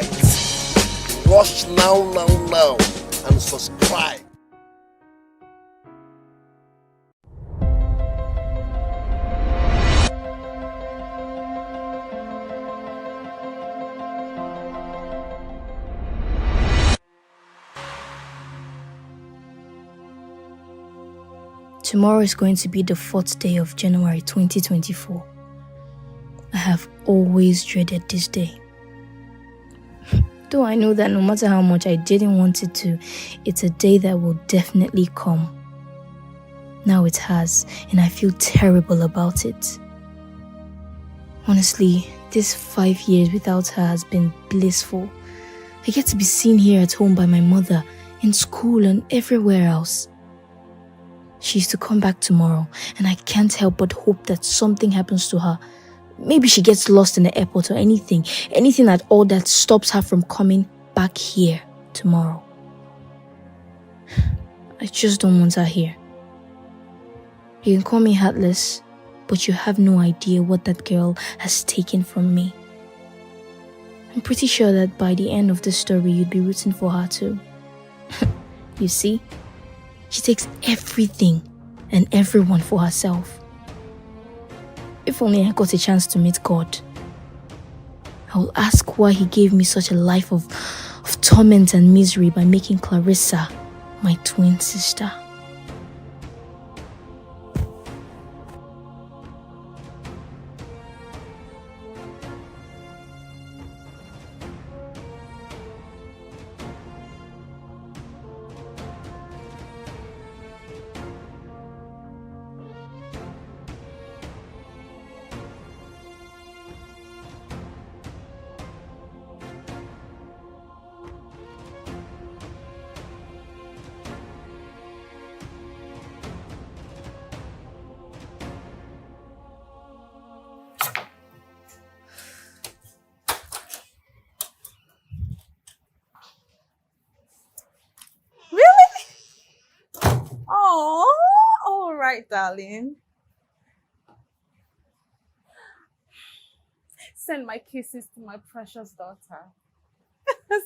fight. Rush now and subscribe. Tomorrow is going to be the 4th day of January 2024. I have always dreaded this day. Though I know that no matter how much I didn't want it to, it's a day that will definitely come. Now it has, and I feel terrible about it. Honestly, this 5 years without her has been blissful. I get to be seen here at home by my mother, in school and everywhere else. She's to come back tomorrow, and I can't help but hope that something happens to her. Maybe she gets lost in the airport or anything at all that stops her from coming back here tomorrow. I just don't want her here. You can call me heartless, but you have no idea what that girl has taken from me. I'm pretty sure that by the end of the story, you'd be rooting for her too. You see? She takes everything and everyone for herself. If only I got a chance to meet God, I will ask why He gave me such a life of torment and misery by making Clarissa my twin sister. Darling. Send my kisses to my precious daughter.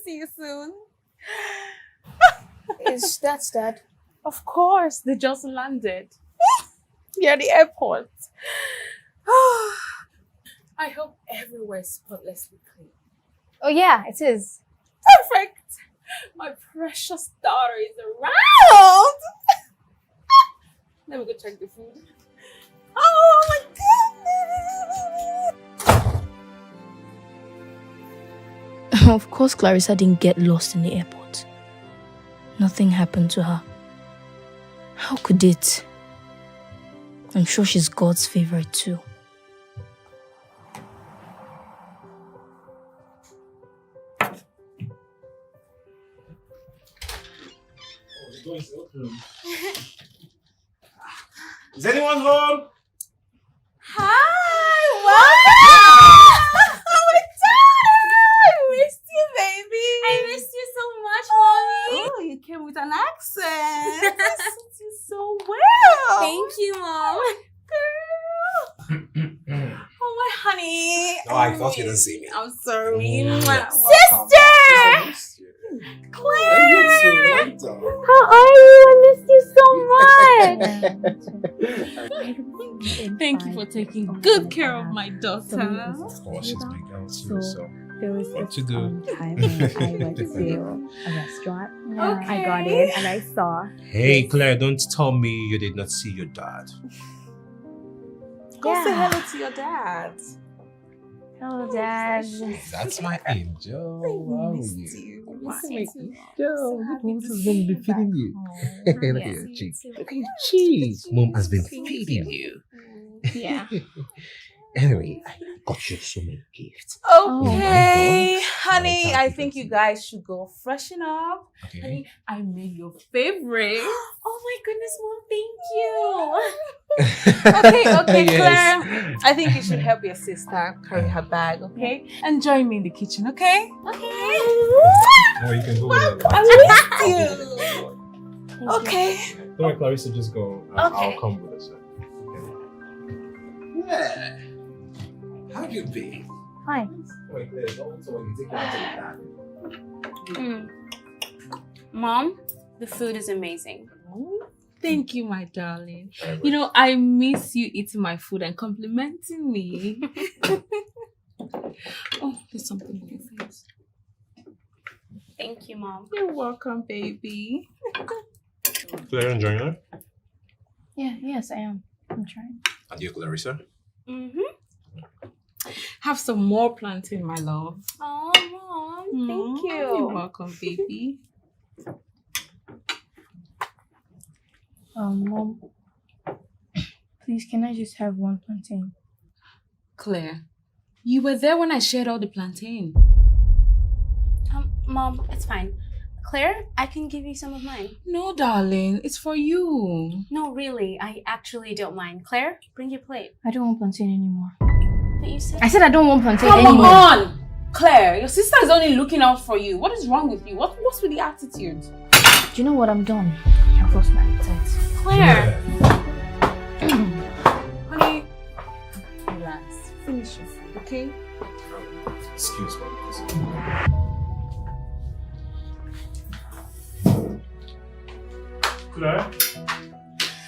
See you soon. Is that Dad? Of course, they just landed. Near the airport. I hope everywhere is spotlessly clean. Oh yeah, it is. Perfect. My precious daughter is around. Let me go check the food. Oh my goodness! Of course, Clarissa didn't get lost in the airport. Nothing happened to her. How could it? I'm sure she's God's favorite too. Is anyone home? Hi, welcome! Oh my daughter! I missed you, baby. I missed you so much, Mommy. Oh, you came with an accent. That suits you so well. Thank you, Mom. Girl. Oh my honey. No, I thought you didn't see me. I'm sorry. Sister! Claire! How are you? I missed you so much. Thank you for taking good care of my daughter. Of course, she's big girl too, so there was what this to do? time when I went to a restaurant. Okay. I got in and I saw. Hey, Claire, don't tell me you did not see your dad. Go say hello to your dad. Hello, Dad. That's my angel. How are you? Missed you. Angel, Mom has been feeding you. Look at your cheek. Look at your cheek. Mom has been feeding you. Yeah. Anyway, I got you so many gifts. Okay, honey, Thank I you, think you Francie. guys should go freshen up. Okay. Honey, I made your favorite. Oh my goodness, Mom, thank you. Okay, Yes. Claire. I think you should help your sister carry her bag, okay? And join me in the kitchen, okay? Okay. No, you can go with I her. missed you. Okay. Don't worry, Clarissa, just go. I'll come with us. Yeah. How you been? Hi. Wait, there's also when you take that. Mom, the food is amazing. Oh, thank you, my darling. You know, I miss you eating my food and complimenting me. Oh, there's something in your face. Thank you, Mom. You're welcome, baby. Claire enjoying it? Yes, I am. I'm trying. And you, Clarissa? Have some more plantain, my love. Oh, Mom, thank You're you. welcome, baby. Mom, please, can I just have one plantain? Claire, you were there when I shared all the plantain. Mom, it's fine. Claire, I can give you some of mine. No, darling, it's for you. No, really, I actually don't mind. Claire, bring your plate. I don't want plantain anymore. But you said... I said I don't want plantain Come anymore. on! Claire, your sister is only looking out for you. What is wrong with you? What's with the attitude? Do you know what? I'm done. I've lost my appetite. Claire! Honey, relax. Finish your food, okay? Excuse me. Claire?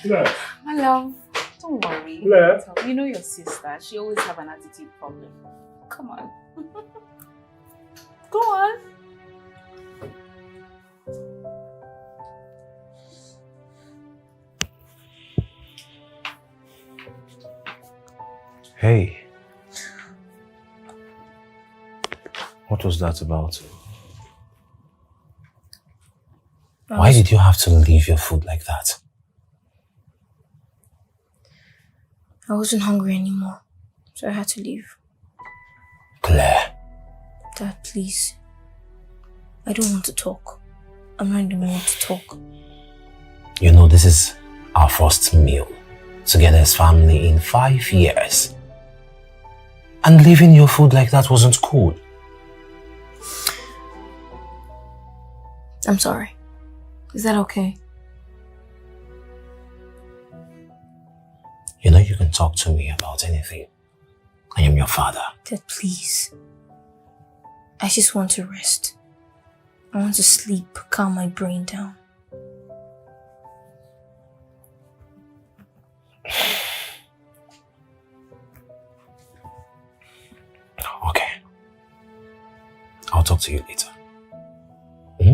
Claire? My love, don't worry. Claire? You know your sister. She always have an attitude problem. Come on. Go on. Hey. What was that about? Why did you have to leave your food like that? I wasn't hungry anymore, so I had to leave. Claire. Dad, please. I don't want to talk. I'm not in the mood to talk. You know, this is our first meal together as family in 5 years. And leaving your food like that wasn't cool. I'm sorry. Is that okay? You know you can talk to me about anything. I am your father. Dad, please. I just want to rest. I want to sleep, calm my brain down. Okay. I'll talk to you later. Hmm?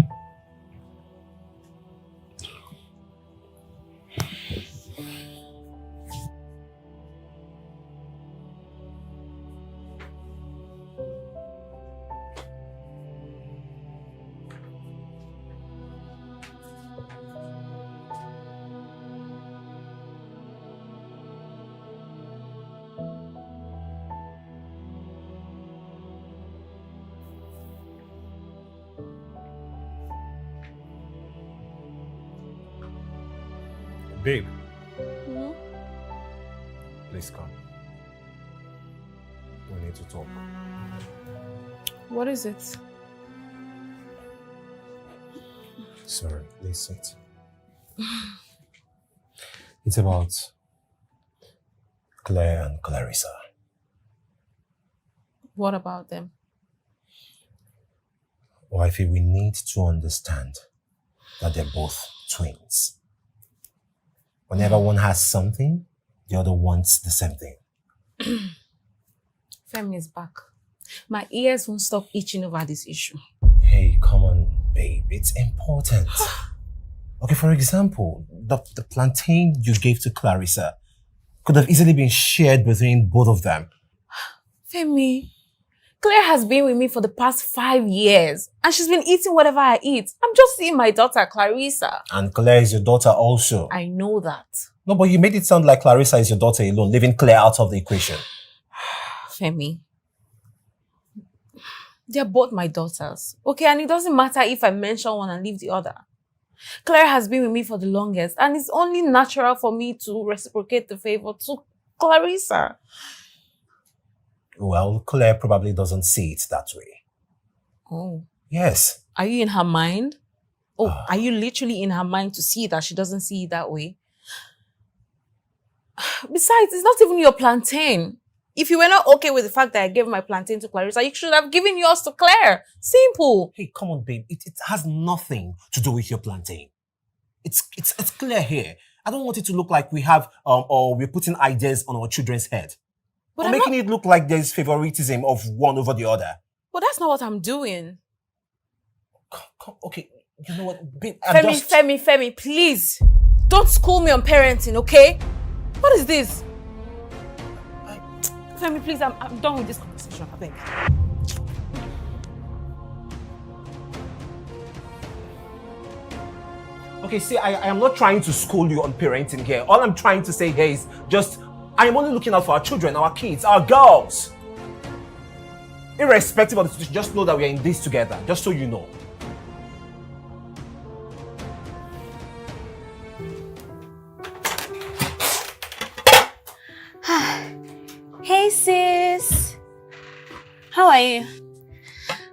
Babe. Please come. We need to talk. What is it? Sorry, please sit. It's about Claire and Clarissa. What about them? Wifey, we need to understand that they're both twins. Whenever one has something, the other wants the same thing. Femi is back. My ears won't stop itching over this issue. Hey, come on, babe. It's important. Okay, for example, the plantain you gave to Clarissa could have easily been shared between both of them. Femi, Claire has been with me for the past 5 years and she's been eating whatever I eat. I'm just seeing my daughter, Clarissa. And Claire is your daughter also. I know that. No, but you made it sound like Clarissa is your daughter alone, leaving Claire out of the equation. Femi, they're both my daughters. Okay, and it doesn't matter if I mention one and leave the other. Claire has been with me for the longest and it's only natural for me to reciprocate the favor to Clarissa. Well, Claire probably doesn't see it that way. Oh. Yes. Are you in her mind? Oh, are you literally in her mind to see that she doesn't see it that way? Besides, it's not even your plantain. If you were not okay with the fact that I gave my plantain to Clarissa, you should have given yours to Claire. Simple. Hey, come on, babe. It has nothing to do with your plantain. It's clear here. I don't want it to look like we have or we're putting ideas on our children's head. But Or making it look like there's favoritism of one over the other. But that's not what I'm doing. Okay, you know what, babe? Femi, please. Don't school me on parenting, okay? What is this? Femi, please, I'm done with this conversation, I think. Okay, see, I am not trying to school you on parenting here. All I'm trying to say here is just, I am only looking out for our children, our kids, our girls. Irrespective of the situation, just know that we are in this together, just so you know. Hey sis, how are you?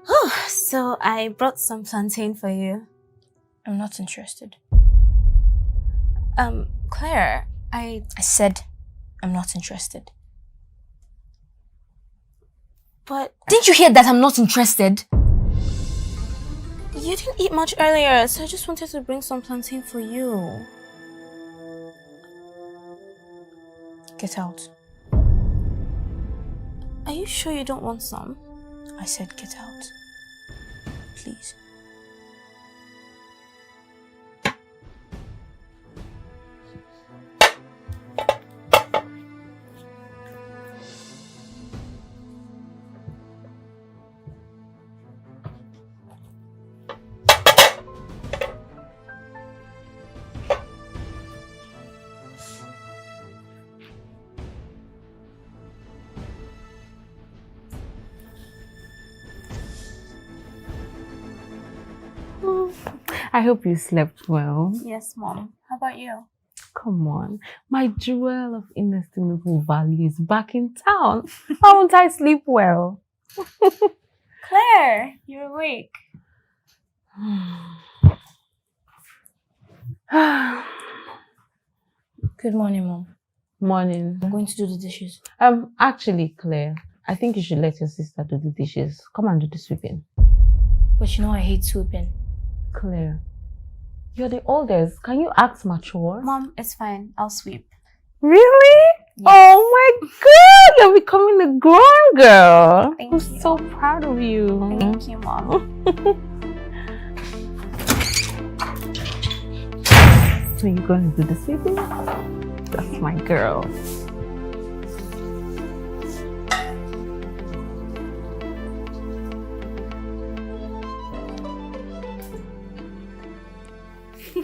Oh, so I brought some plantain for you. I'm not interested. Claire, I said I'm not interested. But Didn't you hear that I'm not interested? you didn't eat much earlier, so I just wanted to bring some plantain for you. Get out. Are you sure you don't want some? I said get out. Please. I hope you slept well. Yes, Mom. How about you? Come on. My jewel of inestimable value is back in town. How won't I sleep well? Claire, you're awake. Good morning, Mom. Morning. I'm going to do the dishes. Actually, Claire, I think you should let your sister do the dishes. Come and do the sweeping. But you know I hate sweeping. Claire, you're the oldest. Can you act mature? Mom, it's fine. I'll sweep. Really? Yes. Oh my God! You're becoming a grown girl. Thank I'm you. so proud of you. Thank you, Mom. So you're going to do the sweeping? That's my girl.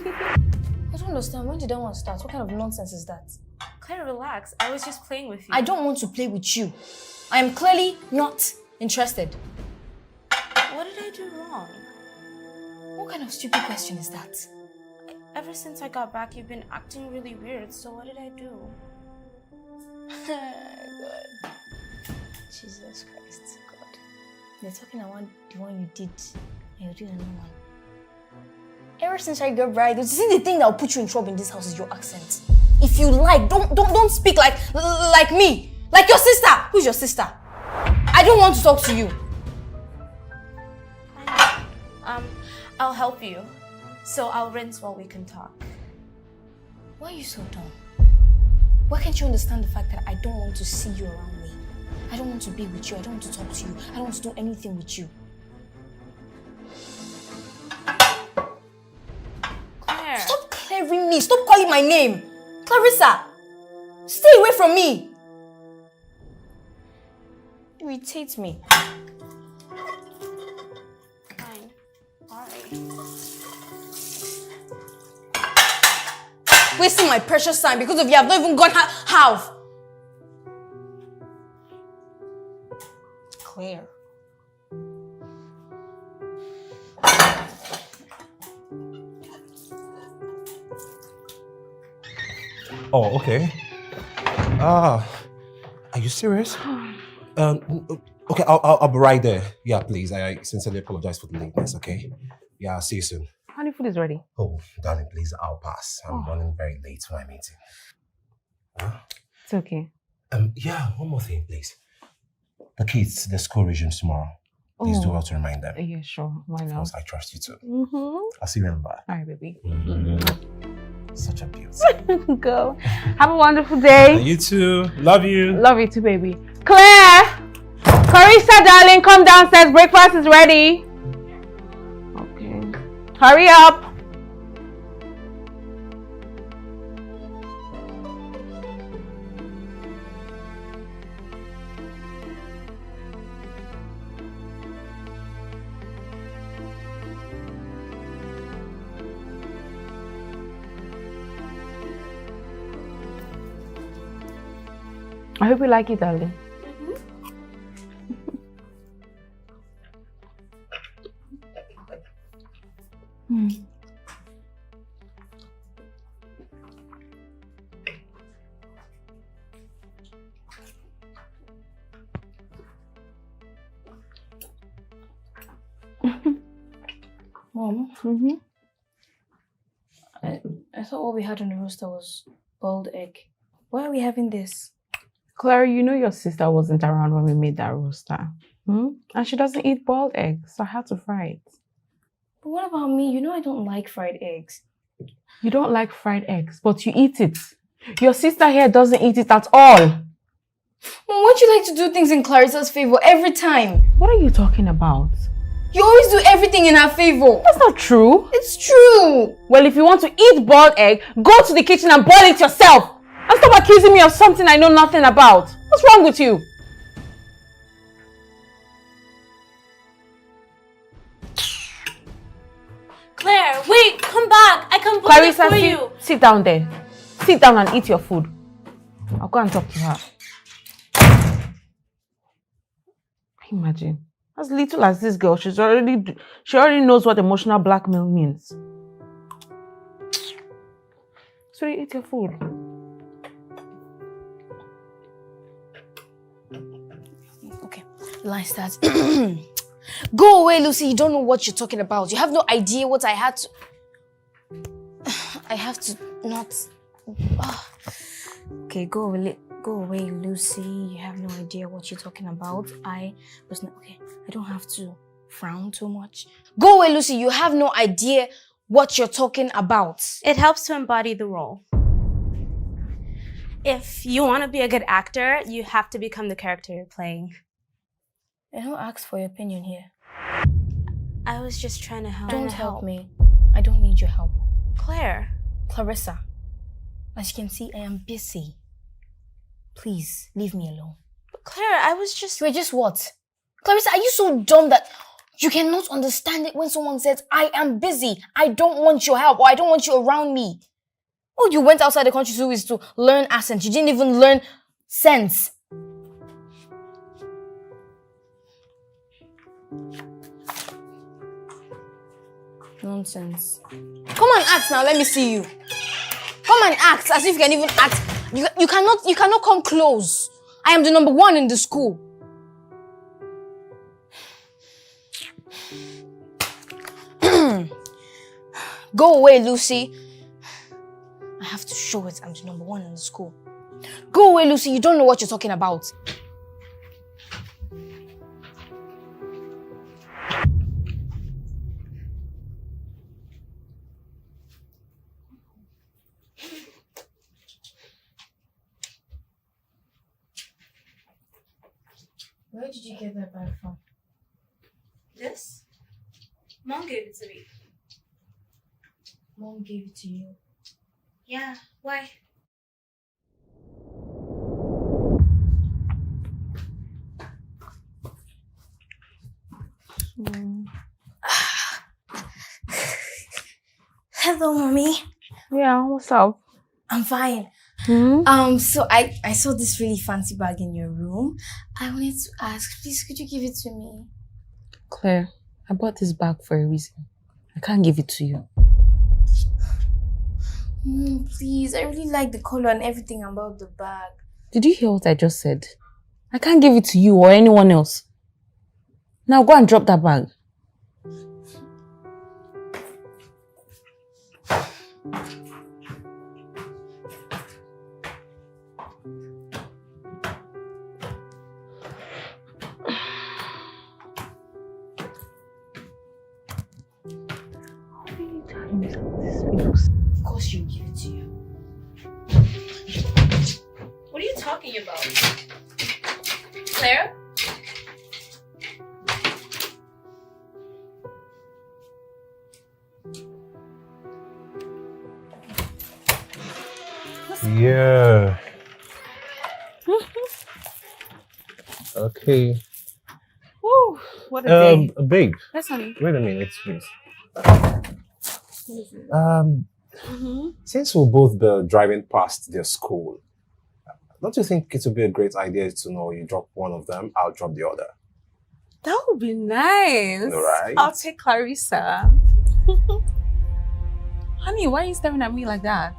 I don't understand. When did I want to start? What kind of nonsense is that? Claire, relax. I was just playing with you. I don't want to play with you. I am clearly not interested. What did I do wrong? What kind of stupid question is that? Ever since I got back, you've been acting really weird. So what did I do? God. Jesus Christ, God. You're talking about the one you did, and you're doing another one. Ever since I got married, you see the thing that will put you in trouble in this house is your accent. If you like, don't speak like me, like your sister. Who's your sister? I don't want to talk to you. I'll help you. So I'll rinse while we can talk. Why are you so dumb? Why can't you understand the fact that I don't want to see you around me? I don't want to be with you. I don't want to talk to you. I don't want to do anything with you. Claire. Stop clearing me. Stop calling my name. Clarissa, stay away from me. You irritate me. Fine. Sorry. Wasting my precious time because of you. I've not even gone half. Claire. Oh, okay. Are you serious? Okay, I'll be right there. Yeah, please. I sincerely apologize for the lateness, okay? Yeah, I'll see you soon. Honey, food is ready. Oh, darling, please, I'll pass. I'm running very late for my meeting. It's okay. Yeah, one more thing, please. The kids, the school resumes tomorrow. Please do well to remind them. Yeah, sure. Why not? I trust you too. Mm-hmm. I'll see you in the bar. All right, baby. Such a beauty. Go. Have a wonderful day. You too. Love you. Love you too, baby. Claire! Clarissa, darling, come downstairs. Breakfast is ready. Okay. Hurry up. I hope you like it, darling. Mom, Mm-hmm. I thought all we had on the roster was boiled egg. Why are we having this? Claire, you know your sister wasn't around when we made that roaster. And she doesn't eat boiled eggs, so I had to fry it. But what about me? You know I don't like fried eggs. You don't like fried eggs, but you eat it. Your sister here doesn't eat it at all. Mom, why do you like to do things in Clarissa's favor every time? What are you talking about? You always do everything in her favor. That's not true. It's true. Well, if you want to eat boiled egg, go to the kitchen and boil it yourself. And stop accusing me of something I know nothing about. What's wrong with you? Claire, wait, come back. I can boil it Clarissa, for you. sit down there. Sit down and eat your food. I'll go and talk to her. Imagine. As little as this girl, she already knows what emotional blackmail means. So you eat your food. Okay, line starts. Go away, Lucy. You don't know what you're talking about. You have no idea what I had to... I have to not... Okay, go away, Lucy. You have no idea what you're talking about. I was not... Okay, I don't have to frown too much. Go away, Lucy. You have no idea what you're talking about. It helps to embody the role. If you want to be a good actor, you have to become the character you're playing. I don't ask for your opinion here. I was just trying to help. Don't help me. I don't need your help. Claire. Clarissa, as you can see, I am busy. Please, leave me alone. But Claire, I was just... You are just what? Clarissa, are you so dumb that you cannot understand it when someone says, I am busy, I don't want your help, or I don't want you around me? Oh, you went outside the country to learn accent. You didn't even learn sense. Nonsense. Come and act now, let me see you. Come and act as if you can even act. You cannot come close. I am the number one in the school. Go away, Lucy. I have to show it I'm the number one in the school. Go away, Lucy. You don't know what you're talking about. Where did you get that bag from? This? Mom gave it to me. Mom gave it to you. Yeah, why? Hello, Mommy. Yeah, what's up? I'm fine. So I saw this really fancy bag in your room. I wanted to ask, please, could you give it to me? Claire, I bought this bag for a reason. I can't give it to you. Please, I really like the color and everything about the bag. Did you hear what I just said? I can't give it to you or anyone else. Now go and drop that bag. talking about? Claire? Yeah. Okay. Woo, what a day. Babe. Yes, honey. Wait a minute, please. Since we'll both be driving past their school, don't you think it would be a great idea to know you drop one of them, I'll drop the other? That would be nice. Right. I'll take Clarissa. Honey, why are you staring at me like that?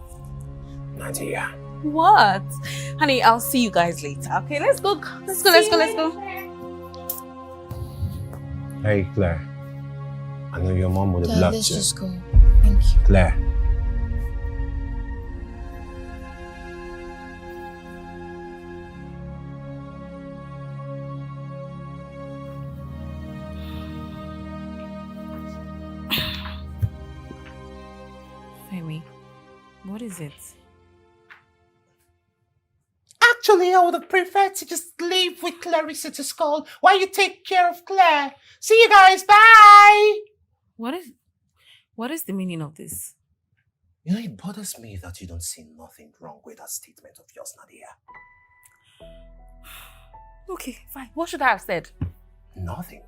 Nadia. What? Honey, I'll see you guys later. Okay, let's go. Let's go. Hey, Claire. I know your mom would have Dad, loved let's you. just go. Thank you. Claire. Femi, what is it? Actually, I would have preferred to just leave with Clarissa to school while you take care of Claire. See you guys, bye! What is the meaning of this? You know, it bothers me that you don't see nothing wrong with that statement of yours, Nadia. Okay, fine. What should I have said? Nothing.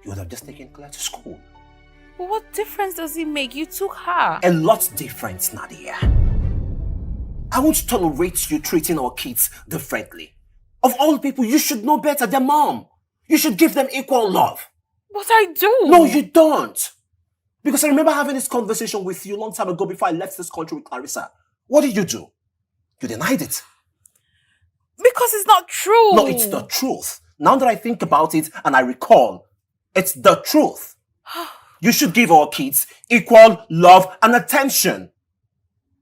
You would have just taken Claire to school. Well, what difference does it make? You took her. A lot different, Nadia. I won't tolerate you treating our kids differently. Of all people, you should know better. Their mom. You should give them equal love. But I do. No, you don't. Because I remember having this conversation with you a long time ago before I left this country with Clarissa. What did you do? You denied it. Because it's not true. No, it's the truth. Now that I think about it and I recall, it's the truth. You should give our kids equal love and attention.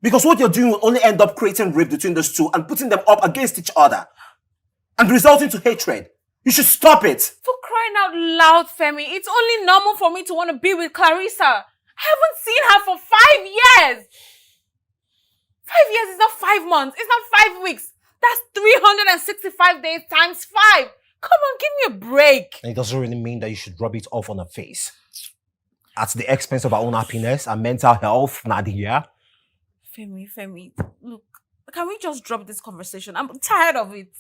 Because what you're doing will only end up creating rift between those two and putting them up against each other. And resulting to hatred. You should stop it. For crying out loud, Femi, it's only normal for me to want to be with Clarissa. I haven't seen her for 5 years. 5 years is not 5 months. It's not 5 weeks. That's 365 days times 5. Come on, give me a break. And it doesn't really mean that you should rub it off on her face. At the expense of our own happiness and mental health, Nadia. Femi, look, can we just drop this conversation? I'm tired of it.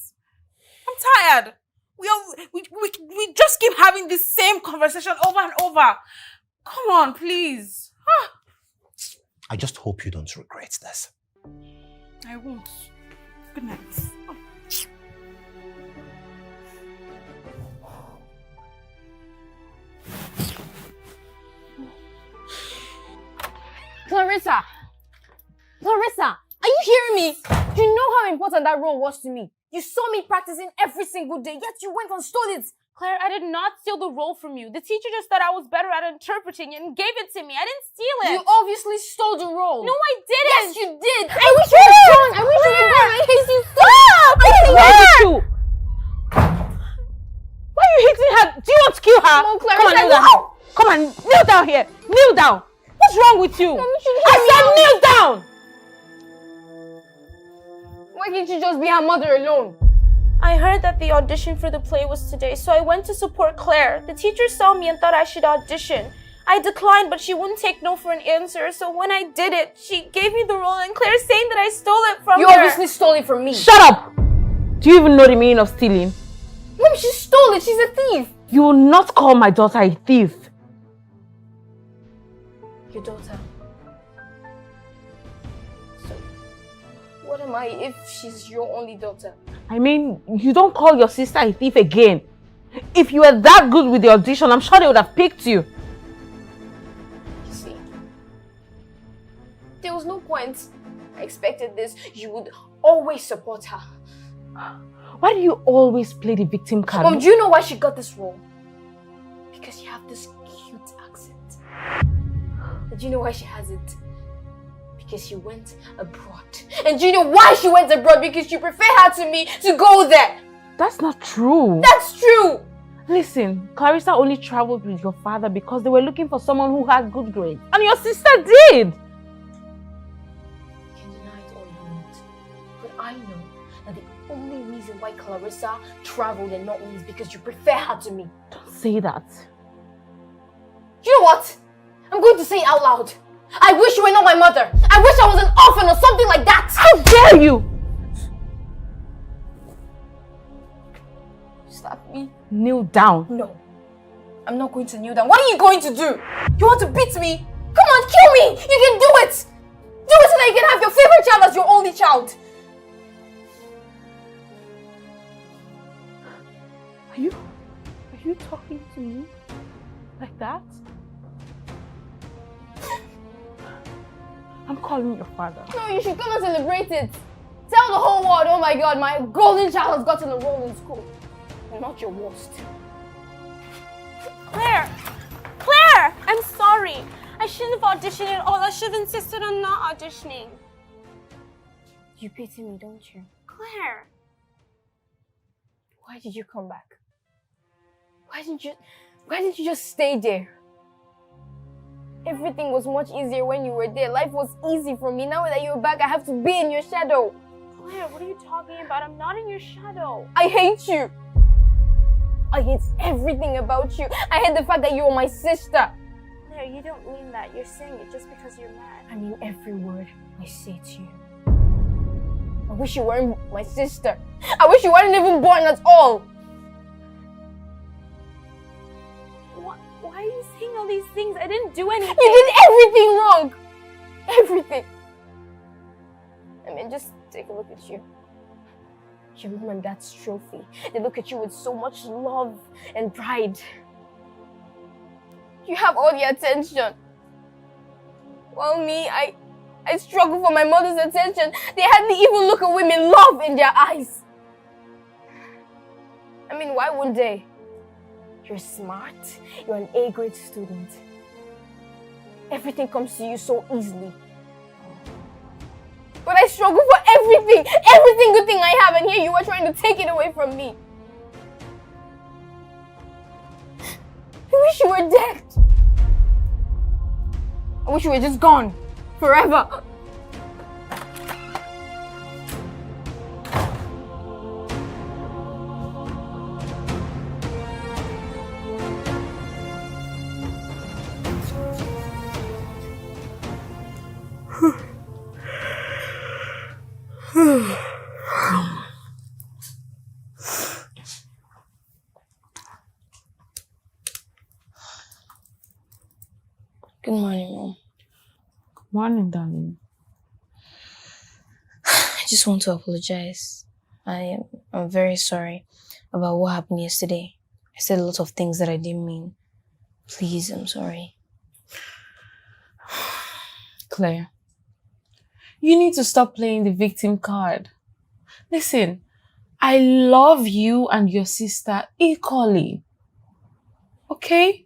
I'm tired. We just keep having the same conversation over and over. Come on, please. I just hope you don't regret this. I won't. Good night. Clarissa, are you hearing me? You know how important that role was to me. You saw me practicing every single day, yet you went and stole it. Claire, I did not steal the role from you. The teacher just thought I was better at interpreting it and gave it to me. I didn't steal it. You obviously stole the role. No, I didn't. Yes, you did. I wish you were gone. I wish you were gone. I hate you so much. What's with you? Why are you hitting her? Do you want to kill her? Come on, Claire. Come on, kneel down. Come on, kneel down here. Kneel down. What's wrong with you? I said kneel down. Why can't you just be her mother alone? I heard that the audition for the play was today, so I went to support Claire. The teacher saw me and thought I should audition. I declined, but she wouldn't take no for an answer, so when I did it, she gave me the role and Claire's saying that I stole it from her. You obviously stole it from me. Shut up! Do you even know the meaning of stealing? Mom, she stole it. She's a thief. You will not call my daughter a thief. Your daughter. So, what am I if she's your only daughter? I mean, you don't call your sister a thief again. If you were that good with the audition, I'm sure they would have picked you. You see, there was no point. I expected this. You would always support her. Why do you always play the victim card? Mom, do you know why she got this role? Because you have this cute accent. And do you know why she has it? Because she went abroad. And do you know why she went abroad? Because you prefer her to me to go there. That's not true. That's true. Listen, Clarissa only traveled with your father because they were looking for someone who had good grades. And your sister did. You can deny it all you want. But I I know that the only reason why Clarissa traveled and not me is because you prefer her to me. Don't say that. You know what? I'm going to say it out loud. I wish you were not my mother. I wish I was an orphan or something like that. How dare you! Slap me. Kneel down. No. I'm not going to kneel down. What are you going to do? You want to beat me? Come on, kill me! You can do it! Do it so that you can have your favorite child as your only child. Are you talking to me like that? I'm calling your father. No, you should come and celebrate it. Tell the whole world, oh my god, my golden child has gotten enrolled in school. You're not your worst. Claire! Claire! I'm sorry. I shouldn't have auditioned at all. I should have insisted on not auditioning. You pity me, don't you? Claire! Why did you come back? Why didn't you just stay there? Everything was much easier when you were there. Life was easy for me. Now that you're back, I have to be in your shadow. Claire, what are you talking about? I'm not in your shadow. I hate you. I hate everything about you. I hate the fact that you are my sister. Claire, you don't mean that. You're saying it just because you're mad. I mean every word I say to you. I wish you weren't my sister. I wish you weren't even born at all. Why are you saying all these things? I didn't do anything. You did everything wrong. Everything. I mean, just take a look at you. Your mom and dad's trophy. They look at you with so much love and pride. You have all the attention. While me, I struggle for my mother's attention. They hardly even look at women love in their eyes. I mean, why wouldn't they? You're smart. You're an A-grade student. Everything comes to you so easily. But I struggle for everything good thing I have, and here you are trying to take it away from me. I wish you were dead. I wish you were just gone. Forever. Good morning, Mom. Good morning, darling. I just want to apologize. I'm very sorry about what happened yesterday. I said a lot of things that I didn't mean. Please, I'm sorry. Claire, you need to stop playing the victim card. Listen, I love you and your sister equally. Okay?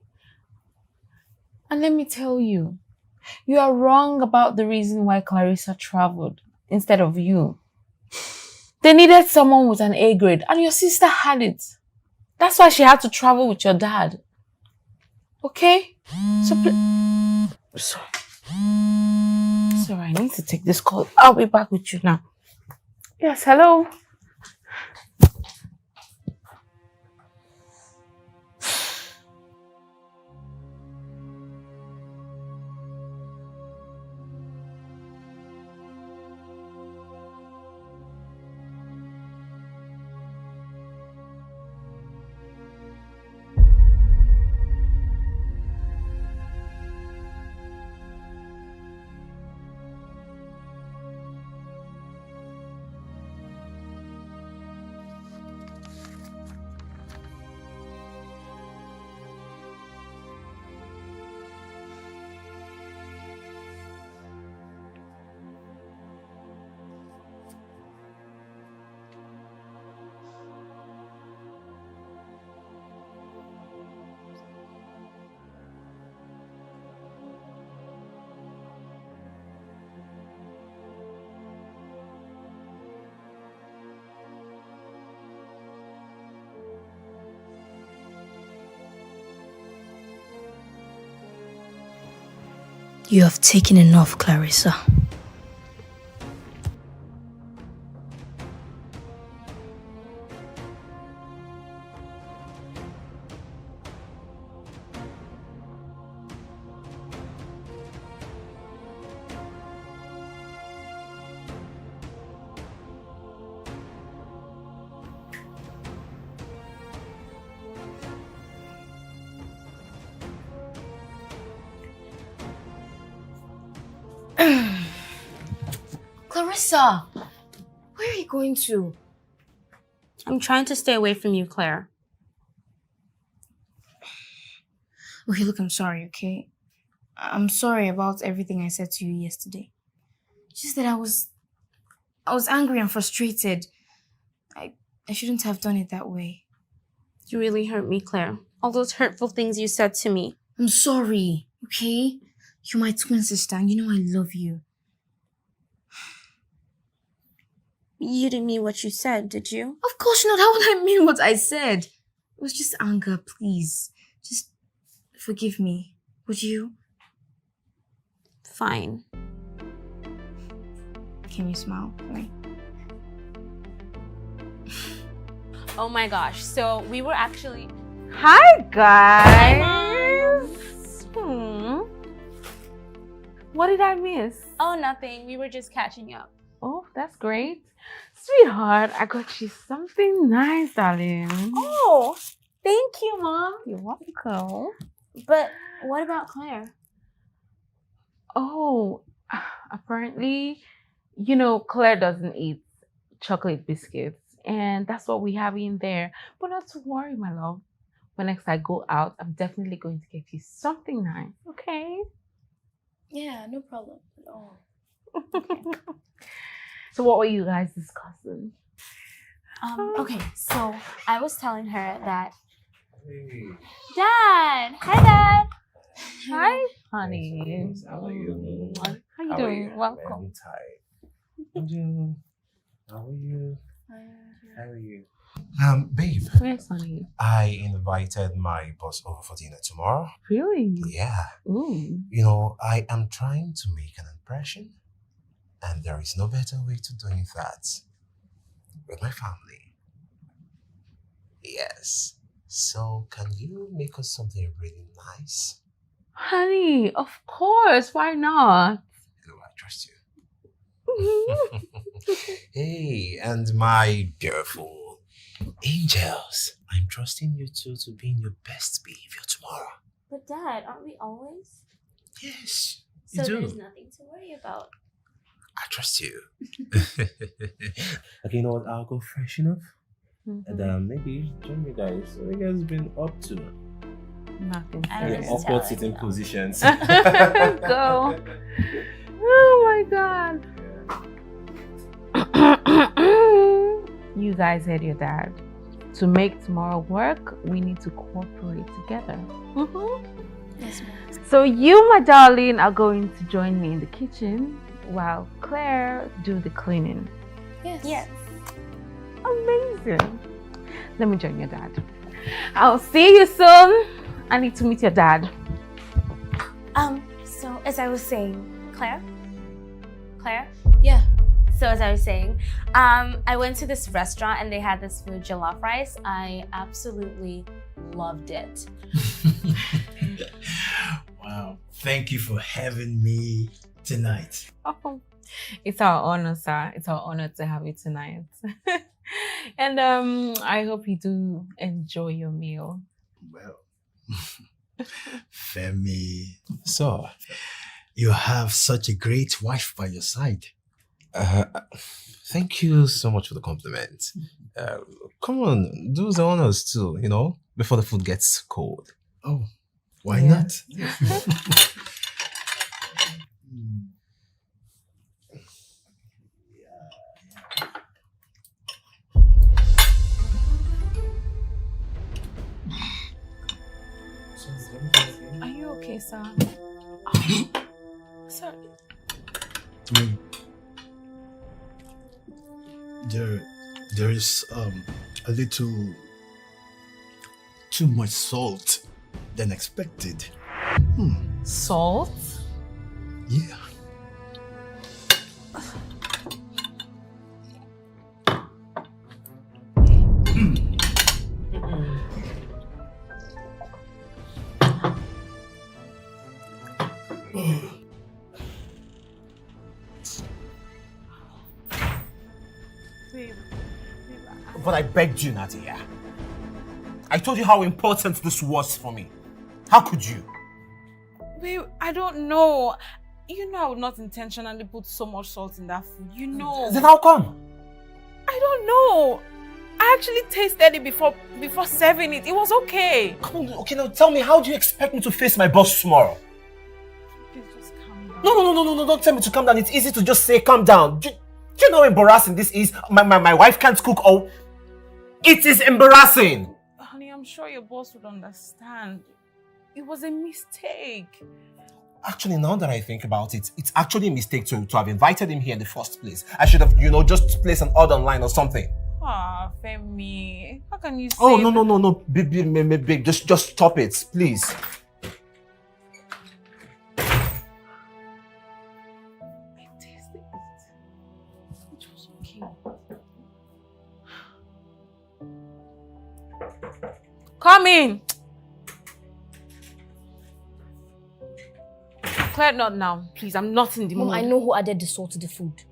And let me tell you, you are wrong about the reason why Clarissa traveled instead of you. They needed someone with an A grade, and your sister had it. That's why she had to travel with your dad. Okay? Sorry, I need to take this call. I'll be back with you now. Yes, hello? You have taken enough, Clarissa. Clarissa! Where are you going to? I'm trying to stay away from you, Claire. Okay, look, I'm sorry, okay? I'm sorry about everything I said to you yesterday. Just that I was angry and frustrated. I shouldn't have done it that way. You really hurt me, Claire. All those hurtful things you said to me. I'm sorry, okay? You're my twin sister and you know I love you. You didn't mean what you said, did you? Of course not. How would I mean what I said? It was just anger, please. Just forgive me. Would you? Fine. Can you smile for me? Oh my gosh. So we were actually... Hi, guys. What did I miss? Oh, nothing. We were just catching up. Oh, that's great. Sweetheart, I got you something nice, darling. Oh, thank you, Mom. You're welcome. But what about Claire? Oh, apparently, you know, Claire doesn't eat chocolate biscuits. And that's what we have in there. But not to worry, my love. When next I go out, I'm definitely going to get you something nice, okay? Yeah, no problem at all. So what were you guys discussing? Okay, so I was telling her that... Hey. Dad! Hi, Dad! Hi, honey. How are you? How you doing? Welcome. I'm tired. How are you? How are you? Babe. Where's honey? I invited my boss over for dinner tomorrow. Really? Yeah. Ooh. You know, I am trying to make an impression, and there is no better way to doing that with my family. Yes. So, can you make us something really nice? Honey, of course. Why not? Oh, I trust you. Hey, and my beautiful angels, I'm trusting you two to be in your best behavior tomorrow. But Dad, aren't we always? Yes, So you do. there's nothing to worry about. I trust you. Okay, you know what? I'll go freshen up. And maybe join you guys. What have you guys been up to? Nothing. I don't Yeah, know. awkward sitting positions. Go. Oh my god. You guys heard your dad. To make tomorrow work, we need to cooperate together. Yes, ma'am. So you, my darling, are going to join me in the kitchen while Claire do the cleaning. Yes. Amazing. Let me join your dad. I'll see you soon. I need to meet your dad. So as I was saying, Claire? Yeah. So as I was saying, I went to this restaurant and they had this food, jollof rice. I absolutely loved it. Wow. Thank you for having me tonight. Oh, it's our honor, sir. It's our honor to have you tonight. And I hope you do enjoy your meal. Well, Femi, So, you have such a great wife by your side. thank you so much for the compliment. Come on, do the honors too, you know, before the food gets cold. Oh, why Yeah. not? Are you okay, sir? Sorry. There is a little too much salt than expected. Salt? Yeah. But I begged you, Nadia. I told you how important this was for me. How could you? Babe, I don't know. You know I would not intentionally put so much salt in that food. You know. Then how come? I don't know. I actually tasted it before serving it. It was okay. Come on, okay, now tell me, how do you expect me to face my boss tomorrow? Please just calm down. No, don't tell me to calm down. It's easy to just say calm down. Do you know how embarrassing this is? My wife can't cook. Oh, it is embarrassing. Honey, I'm sure your boss would understand. It was a mistake. Actually, now that I think about it, it's actually a mistake to have invited him here in the first place. I should have, just placed an order online or something. Ah, Femi. How can you say Oh, no. Babe, just stop it, please. I tasted it. It was okay. Come in. Claire, not now. Please, I'm not in the mood. Mom, I know who added the salt to the food.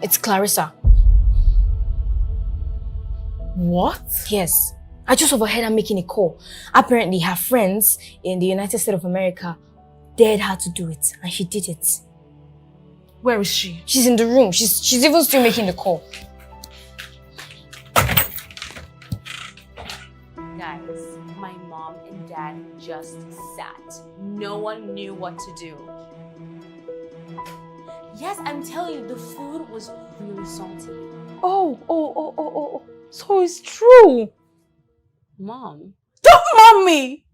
It's Clarissa. What? Yes. I just overheard her making a call. Apparently, her friends in the United States of America dared her to do it, and she did it. Where is she? She's in the room. She's even still making the call. Guys, my mom and dad just sat. No one knew what to do. Yes, I'm telling you, the food was really salty. Oh. So it's true. Mom. Don't mommy!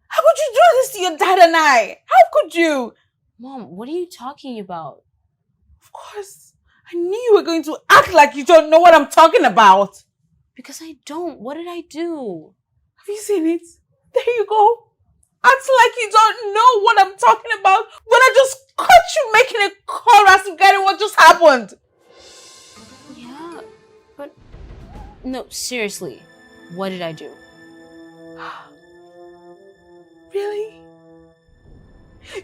How could you do this to your dad and I? How could you? Mom, what are you talking about? Of course. I knew you were going to act like you don't know what I'm talking about. Because I don't. What did I do? Have you seen it? There you go. Act like you don't know what I'm talking about when I just caught you making a call as regarding what just happened. Yeah, but... No, seriously. What did I do? Really?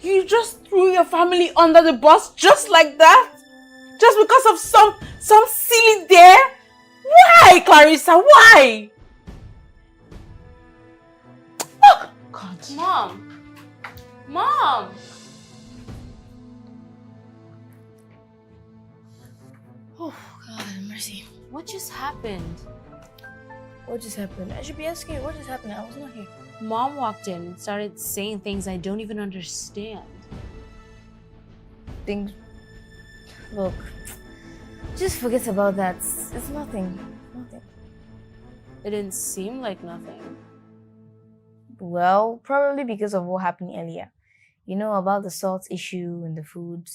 You just threw your family under the bus just like that? Just because of some silly dare? Why, Clarissa? Why? Oh, God. Mom! Oh, God, mercy. What just happened? What just happened? I should be asking you what just happened. I was not here. Mom walked in and started saying things I don't even understand. Things. Look, just forget about that. It's nothing. Nothing. It didn't seem like nothing. Well, probably because of what happened earlier. You know, about the salt issue and the food.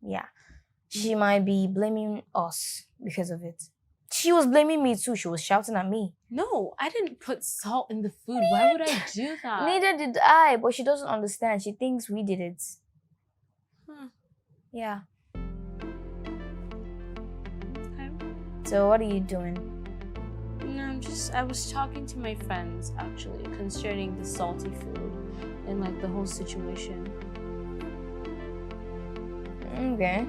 Yeah. She might be blaming us because of it. She was blaming me too. She was shouting at me. No, I didn't put salt in the food. Why would I do that? Neither did I, but she doesn't understand. She thinks we did it. Yeah. Okay. So what are you doing? No, I was talking to my friends, actually, concerning the salty food and, like, the whole situation. Okay.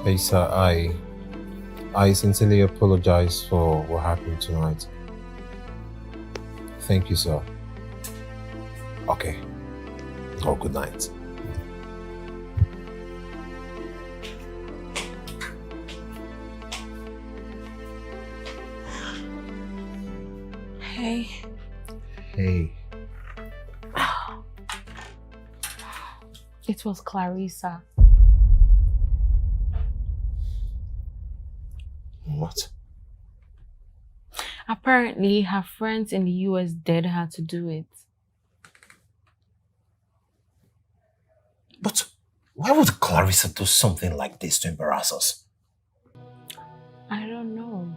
Hey, sir, I sincerely apologize for what happened tonight. Thank you, sir. Okay. Oh, good night. Hey. Hey. It was Clarissa. What? Apparently, her friends in the US dared her to do it. But why would Clarissa do something like this to embarrass us? I don't know.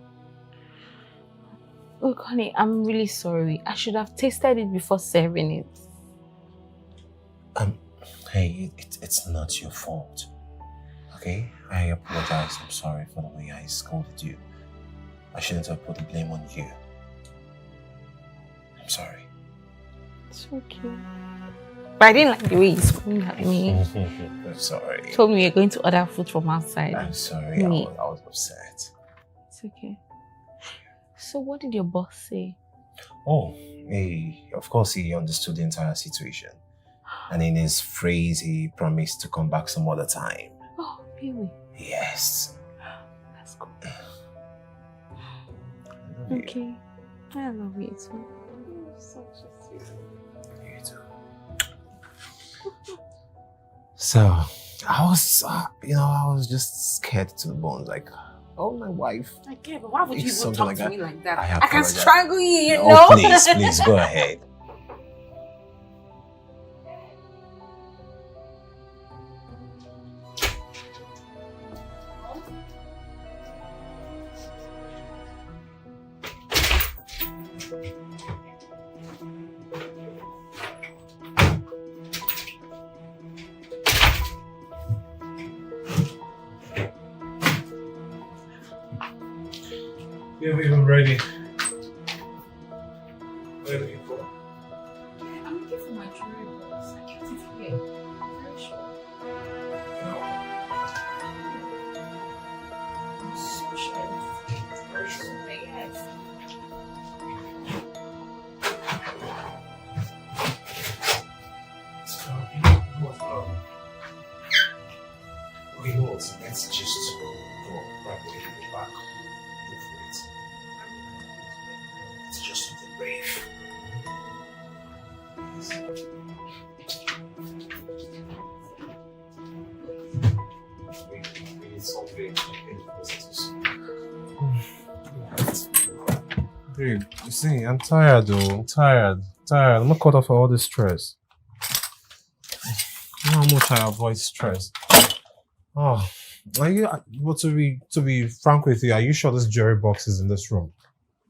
Look, honey, I'm really sorry. I should have tasted it before serving it. Hey, it's not your fault. Okay? I apologize. I'm sorry for the way I scolded you. I shouldn't have put the blame on you. I'm sorry. It's okay. But I didn't like the way you screamed at me. I'm sorry. Told me you're going to order food from outside. I'm sorry. I was upset. It's okay. So what did your boss say? Oh, of course he understood the entire situation. And in his phrase, he promised to come back some other time. Oh, really? Yes. That's cool. Okay. I love you too. You're such a sweet. You too. So, I was just scared to the bones. Like, oh, my wife. Okay, but why would you even talk to me like that? I can apologize. strangle you, you Oh, know? please, go ahead. Yeah, we're ready. What are you looking for? I'm looking for my jewelry box. I kept it here. I'm very sure. I'm so sure it's very sure. Yes. Okay, no, let's just go right away and go back. Go for it. It's just something brave. Yes. We need something Babe, you see, I'm tired though. I'm tired. I'm not caught up for all this stress. You know how much I avoid stress. Oh, are you? But to be frank with you, are you sure this jewelry box is in this room?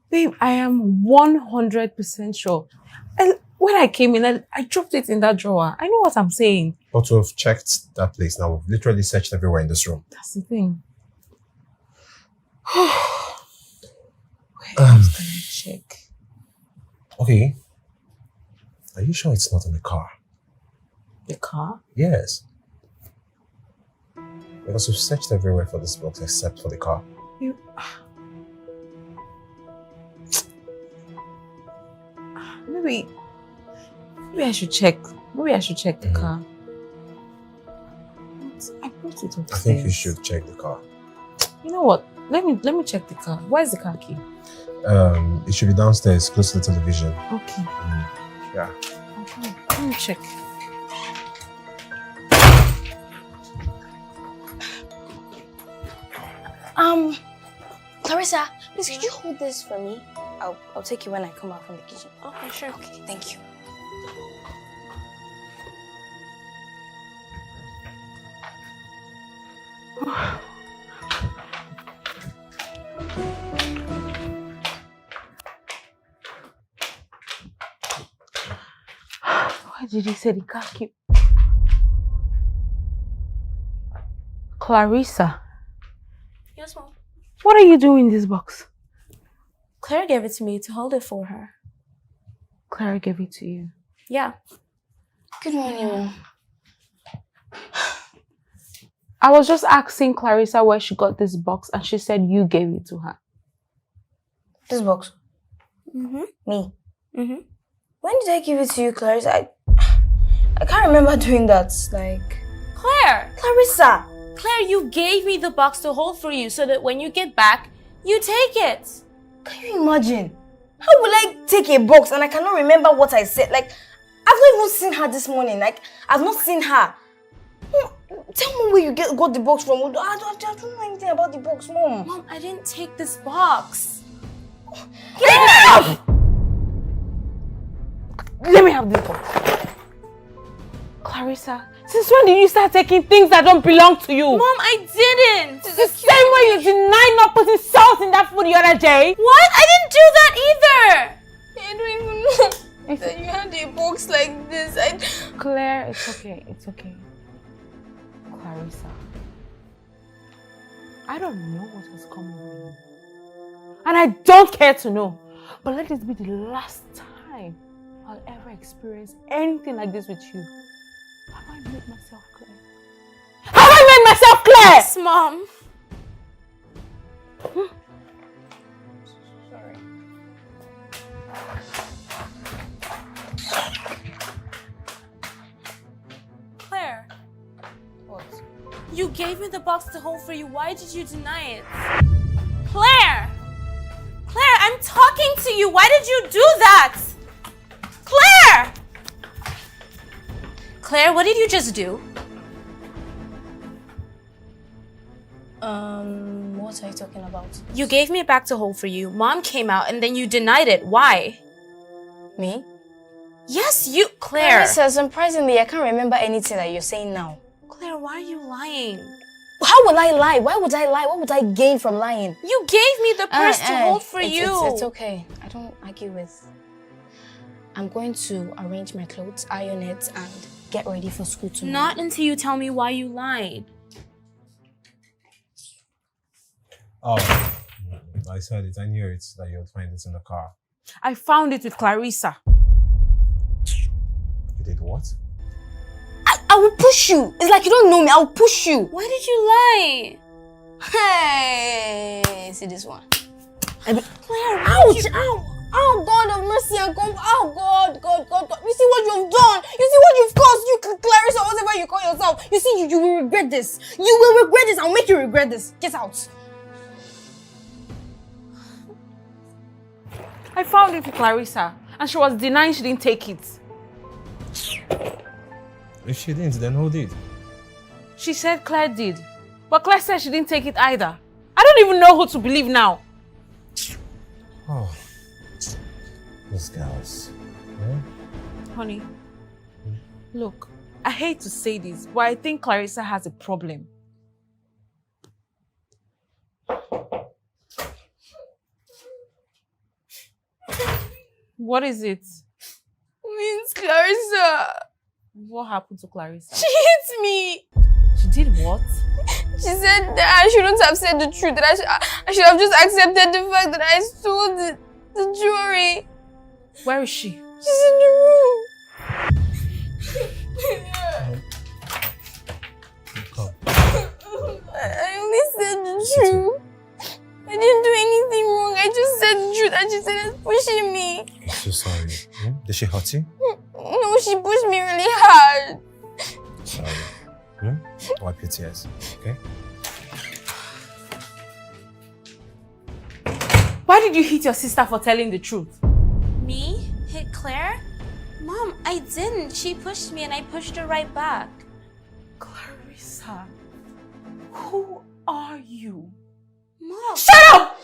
Babe, I am 100% sure. And when I came in, I dropped it in that drawer. I know what I'm saying. But we've checked that place now. We've literally searched everywhere in this room. That's the thing. Where else can I check? Okay. Are you sure it's not in the car? The car? Yes. Because we've searched everywhere for this box except for the car. Maybe I should check. Maybe I should check the car. But I brought it upstairs. I think you should check the car. You know what? Let me check the car. Where's the car key? It should be downstairs, close to the television. Okay. Yeah. Okay. Let me check. Clarissa, please could you hold this for me? I'll take you when I come out from the kitchen. Okay, sure. Okay, thank you. Why did he say the car key? Clarissa, Yes, Mom. what are you doing in this box? Claire gave it to me to hold it for her. Clara gave it to you. Yeah. Good morning, Mom. I was just asking Clarissa where she got this box and she said you gave it to her. This box? Mm-hmm. Me? Mm-hmm. When did I give it to you, Clarissa? I can't remember doing that. Like... Claire! Clarissa! Claire, you gave me the box to hold for you so that when you get back, you take it. Can you imagine? How will I take a box and I cannot remember what I said? Like, I've not even seen her this morning. Like, I've not seen her. Tell me where you got the box from. I don't know anything about the box, Mom. Mom, I didn't take this box. Enough! Let me have this box. Clarissa, since when did you start taking things that don't belong to you? Mom, I didn't. The same way you denied not putting salt in that food the other day. What? I didn't do that either. I don't even know that you had a box like this. Claire, it's okay. It's okay. Clarissa, I don't know what has come over you. And I don't care to know. But let this be the last time I'll ever experience anything like this with you. Have I made myself clear? Have I made myself clear? Yes, Mom. Sorry. Claire. What? You gave me the box to hold for you. Why did you deny it? Claire! Claire, I'm talking to you. Why did you do that? Claire! Claire, what did you just do? What are you talking about? You gave me it back to hold for you. Mom came out and then you denied it. Why? Me? Yes, you, Claire. Clarissa, surprisingly, I can't remember anything that you're saying now. Claire, why are you lying? How would I lie? Why would I lie? What would I gain from lying? You gave me the purse to hold for you. It's okay. I don't argue with. I'm going to arrange my clothes, iron it, and get ready for school tomorrow. Not until you tell me why you lied. Oh, I said it. I knew it that you'd find it in the car. I found it with Clarissa. You did what? I will push you. It's like you don't know me. I will push you. Why did you lie? Hey, see this one. Claire, ouch! Ow! Oh, God of mercy and comfort. Oh, God. You see what you've done? You see what you've caused? You, Clarissa, whatever you call yourself. You see, you will regret this. You will regret this. I'll make you regret this. Get out. I found it with Clarissa, and she was denying she didn't take it. If she didn't, then who did? She said Claire did, but Claire said she didn't take it either. I don't even know who to believe now. Oh, those girls. Yeah? Honey, look, I hate to say this, but I think Clarissa has a problem. What is it? Means Clarissa. What happened to Clarissa? She hit me. She did what? She said that I shouldn't have said the truth. That I should have just accepted the fact that I stole the jewelry. Where is she? She's in the room. Come. I only said the truth. I didn't do anything wrong. I just said the truth and she said it's pushing me. I'm so sorry. Did she hurt you? No, she pushed me really hard. Sorry. Wipe your tears, okay? Why did you hit your sister for telling the truth? Me? Hit Claire? Mom, I didn't. She pushed me and I pushed her right back. Clarissa, who are you? Mom. Shut up!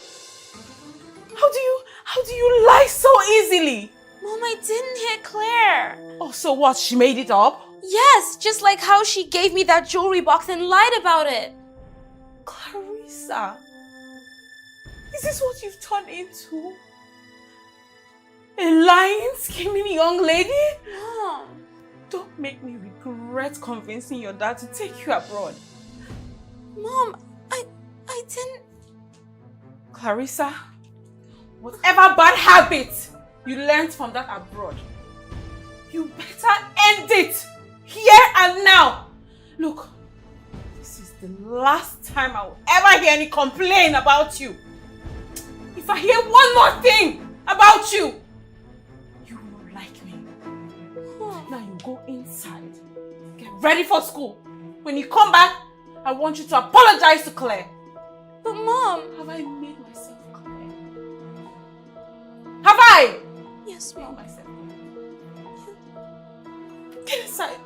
How do you lie so easily? Mom, I didn't hit Claire. Oh, so what? She made it up? Yes, just like how she gave me that jewelry box and lied about it. Clarissa, is this what you've turned into? A lying, scheming young lady? Mom. Don't make me regret convincing your dad to take you abroad. Mom, I didn't... Clarissa, whatever bad habit you learned from that abroad, you better end it here and now. Look, this is the last time I will ever hear any complaint about you. If I hear one more thing about you, you will not like me. Now you go inside, get ready for school. When you come back, I want you to apologize to Claire. But Mom... Have I made myself clear? Have I? Yes, Mom. Myself. Get inside.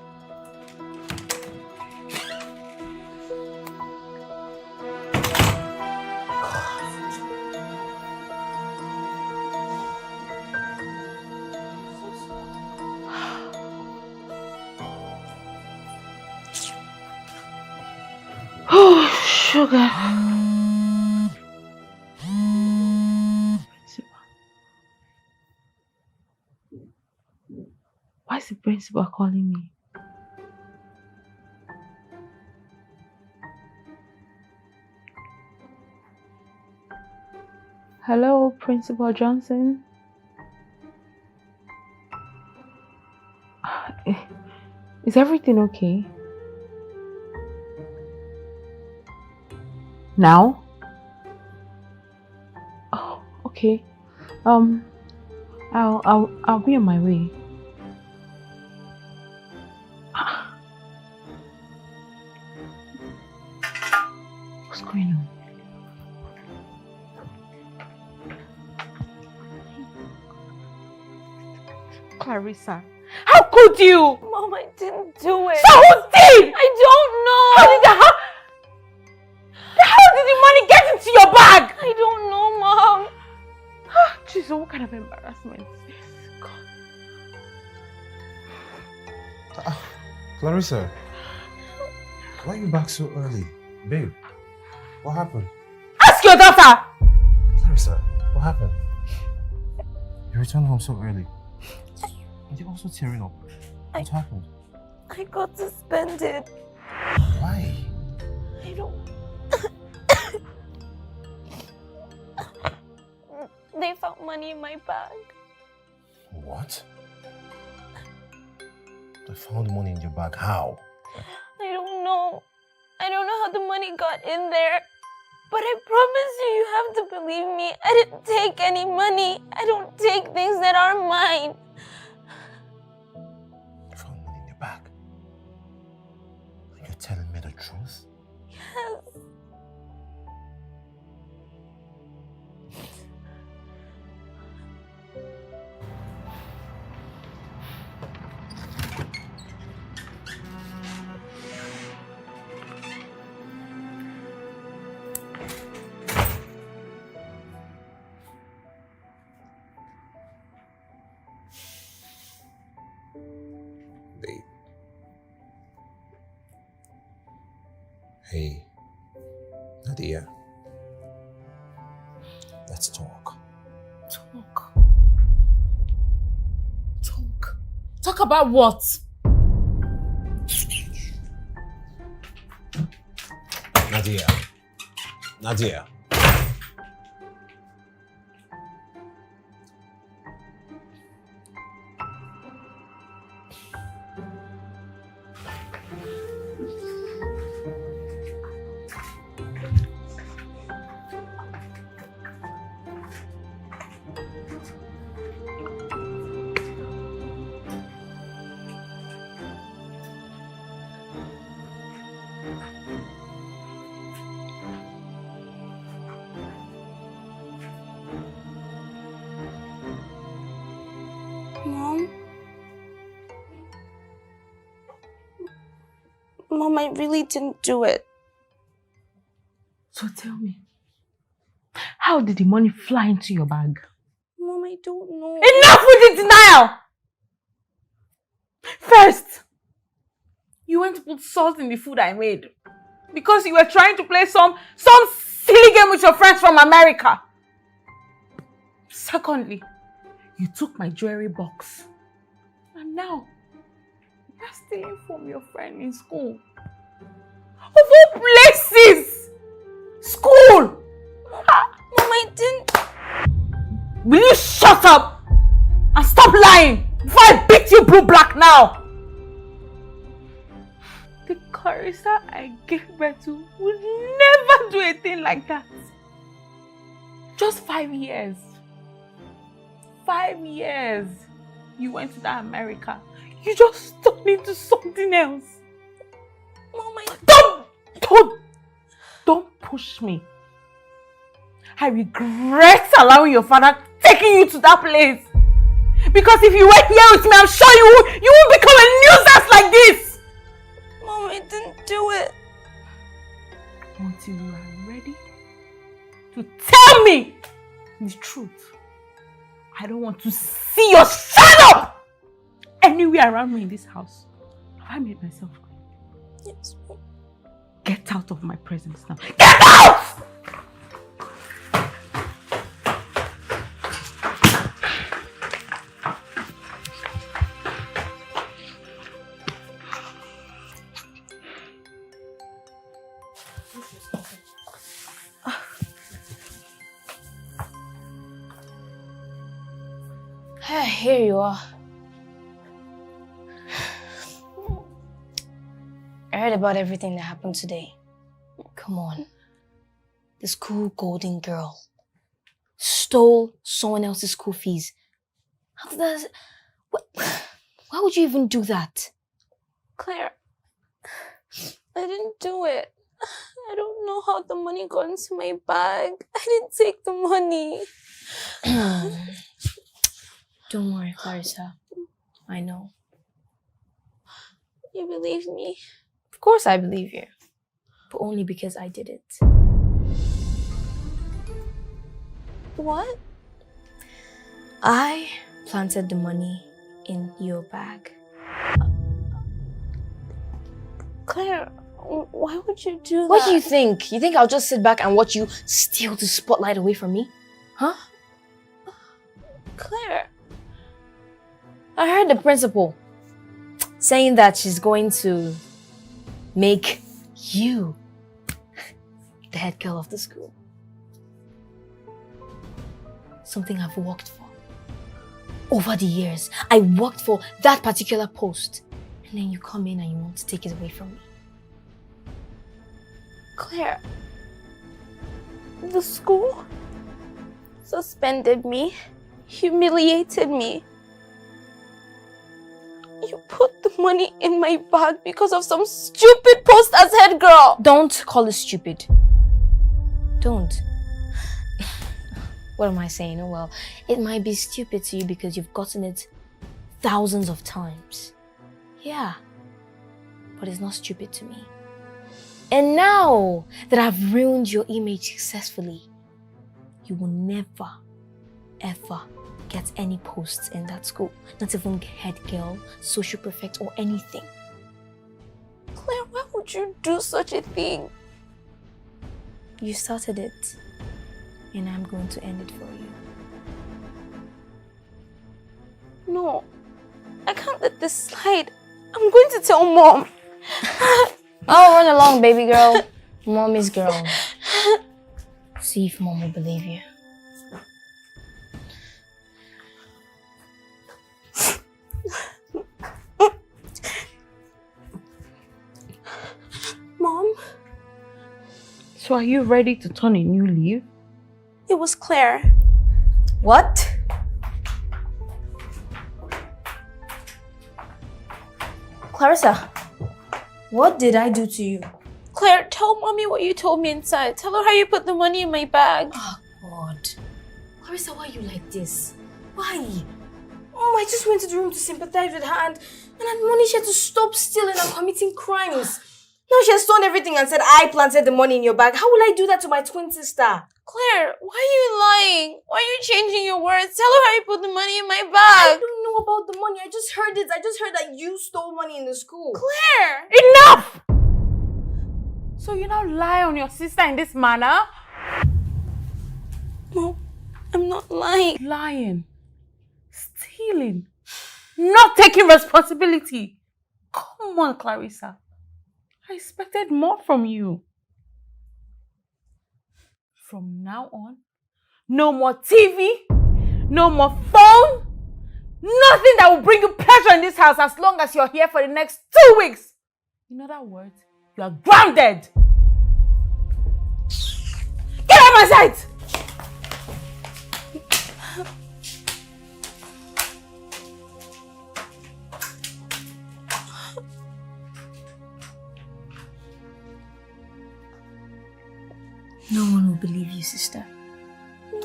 Sugar. Why is the principal calling me? Hello, Principal Johnson. Is everything okay? Now? Oh, okay. I'll be on my way. What's going on? Clarissa, how could you? Mom, I didn't do it. So who did? I don't know. How did the money get into your bag? I don't know, Mom. Jesus, what kind of embarrassment is this? God. Clarissa, why are you back so early? Babe, what happened? Ask your daughter! Clarissa, what happened? You returned home so early. And you're also tearing up. What happened? I got suspended. Why? I don't... They found money in my bag. What? They found money in your bag. How? I don't know. I don't know how the money got in there. But I promise you, you have to believe me. I didn't take any money. I don't take things that are mine. You found money in your bag. And you're telling me the truth? Yes. Babe. Hey, Nadia. Let's talk. Talk about what? Nadia. Mom, I really didn't do it. So tell me, how did the money fly into your bag? Mom, I don't know. Enough with the denial! First, you went to put salt in the food I made because you were trying to play some silly game with your friends from America. Secondly, you took my jewelry box. And now, you're stealing from your friend in school. Of all places! School! Mom, I didn't... Will you shut up and stop lying before I beat you blue-black now? The Clarissa I gave birth to would never do a thing like that. Just 5 years. 5 years. You went to that America. You just turned into something else. Mom, Don't push me. I regret allowing your father taking you to that place. Because if you were here with me, I'm sure you won't become a nuisance like this. Mom, I didn't do it. Until you are ready to tell me the truth. I don't want to see your shadow anywhere around me in this house. Have I made myself clear? Yes, Mom. Get out of my presence now. Get out! Here you are. I heard about everything that happened today. Come on. The school golden girl stole someone else's school fees. How did that... Why would you even do that? Claire, I didn't do it. I don't know how the money got into my bag. I didn't take the money. Don't worry, Clarissa. I know. You believe me? Of course I believe you. But only because I did it. What? I planted the money in your bag. Claire, why would you do that? What do you think? You think I'll just sit back and watch you steal the spotlight away from me? Huh? Claire. I heard the principal saying that she's going to make you the head girl of the school. Something I've worked for. Over the years, I worked for that particular post. And then you come in and you want to take it away from me. Claire, the school suspended me, humiliated me. You put the money in my bag because of some stupid post as head girl. Don't call it stupid. Don't. What am I saying? Oh well, it might be stupid to you because you've gotten it thousands of times. Yeah, but it's not stupid to me. And now that I've ruined your image successfully, you will never, ever get any posts in that school. Not even head girl, social prefect, or anything. Claire, why would you do such a thing? You started it, and I'm going to end it for you. No, I can't let this slide. I'm going to tell Mom. Oh, run along, baby girl. Mommy's girl. See if Mom will believe you. Mom? So are you ready to turn a new leaf? It was Claire. What? Clarissa, what did I do to you? Claire, tell Mommy what you told me inside. Tell her how you put the money in my bag. Oh, God. Clarissa, why are you like this? Why? I just went to the room to sympathize with her and admonished her to stop stealing and committing crimes. Now she has done everything and said I planted the money in your bag. How will I do that to my twin sister? Claire, why are you lying? Why are you changing your words? Tell her how you put the money in my bag. I don't know about the money. I just heard it. I just heard that you stole money in the school. Claire! Enough! So you now lie on your sister in this manner? No, I'm not lying. Lying. Stealing. Not taking responsibility. Come on, Clarissa. I expected more from you. From now on, no more TV, no more phone, nothing that will bring you pleasure in this house as long as you're here for the next 2 weeks. In other words, you are grounded. Get out of my sight! No one will believe you, sister.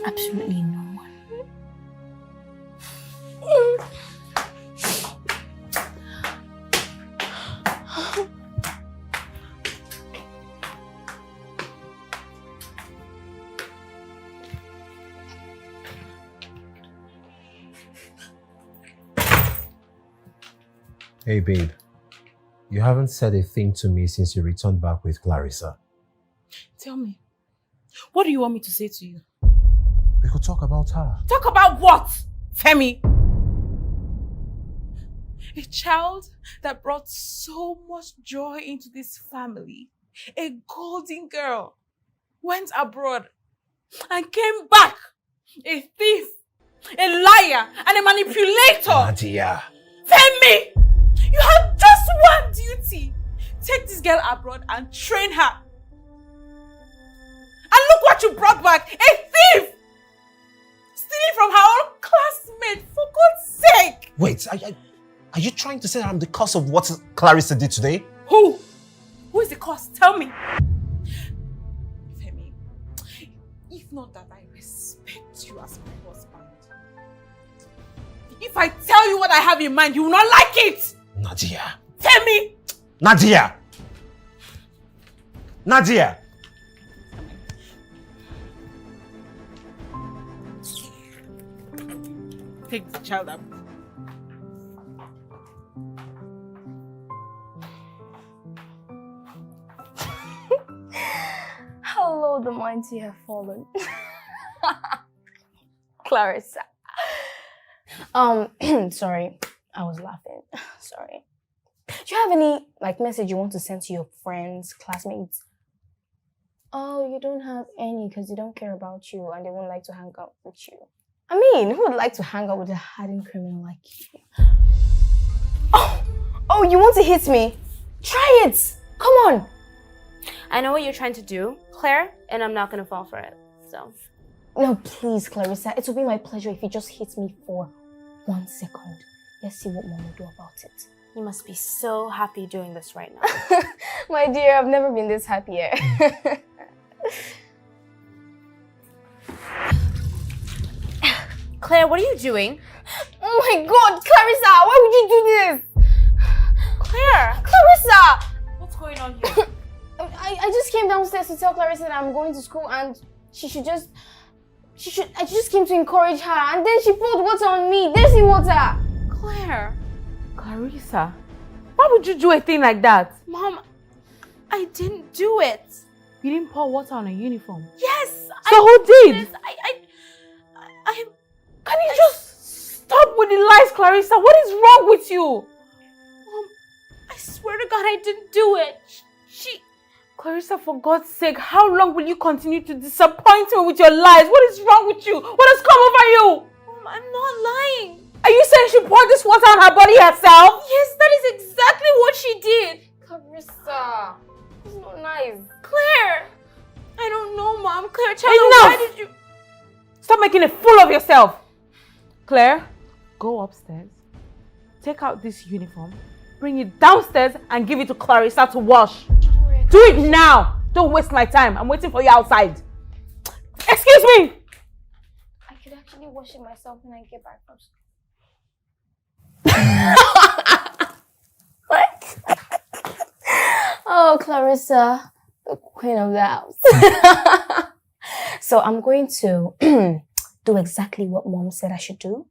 Absolutely no one. Hey, babe. You haven't said a thing to me since you returned back with Clarissa. Tell me, what do you want me to say to you? We could talk about her. Talk about what, Femi? A child that brought so much joy into this family, a golden girl, went abroad and came back a thief, a liar, and a manipulator. Nadia. Femi, you have just one duty. Take this girl abroad and train her. And look what you brought back, a thief! Stealing from her own classmate, for God's sake! Wait, are you trying to say that I'm the cause of what Clarissa did today? Who? Who is the cause? Tell me. Femi, if not that I respect you as my husband, if I tell you what I have in mind, you will not like it! Nadia. Femi! Nadia! Nadia! Take the child up. Hello, the mighty have fallen. Clarissa. Sorry, I was laughing. Sorry. Do you have any message you want to send to your friends, classmates? Oh, you don't have any because they don't care about you and they won't like to hang out with you. I mean, who would like to hang out with a hardened criminal like you? Oh, you want to hit me? Try it! Come on! I know what you're trying to do, Claire, and I'm not gonna fall for it, so. No, please, Clarissa. It will be my pleasure if you just hit me for 1 second. Let's see what Mom will do about it. You must be so happy doing this right now. My dear, I've never been this happier. Claire, what are you doing? Oh my God, Clarissa! Why would you do this? Claire! Clarissa! What's going on here? I just came downstairs to tell Clarissa that I'm going to school and I just came to encourage her and then she poured water on me. There's the water. Claire. Clarissa, why would you do a thing like that? Mom, I didn't do it. You didn't pour water on a uniform? Yes! So who did? Yes, Can you just stop with the lies, Clarissa? What is wrong with you? Mom, I swear to God I didn't do it. Clarissa, for God's sake, how long will you continue to disappoint me with your lies? What is wrong with you? What has come over you? Mom, I'm not lying. Are you saying she poured this water on her body herself? Yes, that is exactly what she did. Clarissa, it's not nice. Claire, I don't know, Mom. Claire, tell Enough! me, why did you... Stop making a fool of yourself. Claire, go upstairs, take out this uniform, bring it downstairs and give it to Clarissa to wash. Do it now. Don't waste my time. I'm waiting for you outside. Excuse me. I could actually wash it myself when I get back from school. What? Oh, Clarissa, the queen of the house. So I'm going to do exactly what Mom said I should do.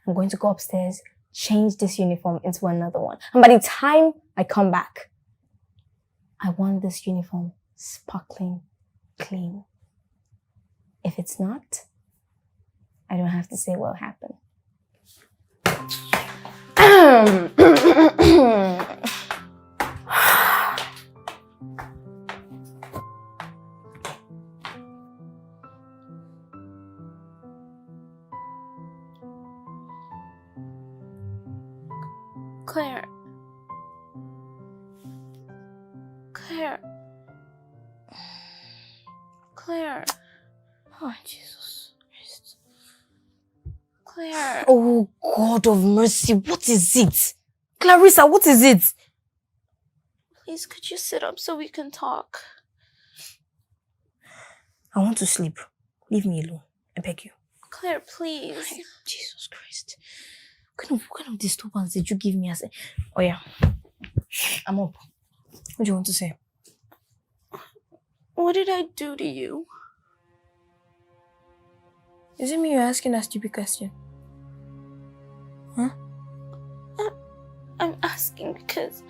I'm going to go upstairs, change this uniform into another one. And by the time I come back, I want this uniform sparkling clean. If it's not, I don't have to say what happened. Claire. Claire. Claire. Oh, Jesus Christ. Claire. Oh, God of mercy, what is it? Clarissa, what is it? Please, could you sit up so we can talk? I want to sleep. Leave me alone. I beg you. Claire, please. Jesus Christ. What kind of disturbance did you give me? Oh, yeah. I'm up. What do you want to say? What did I do to you? Is it me you're asking a stupid question? Huh? I'm asking. asking because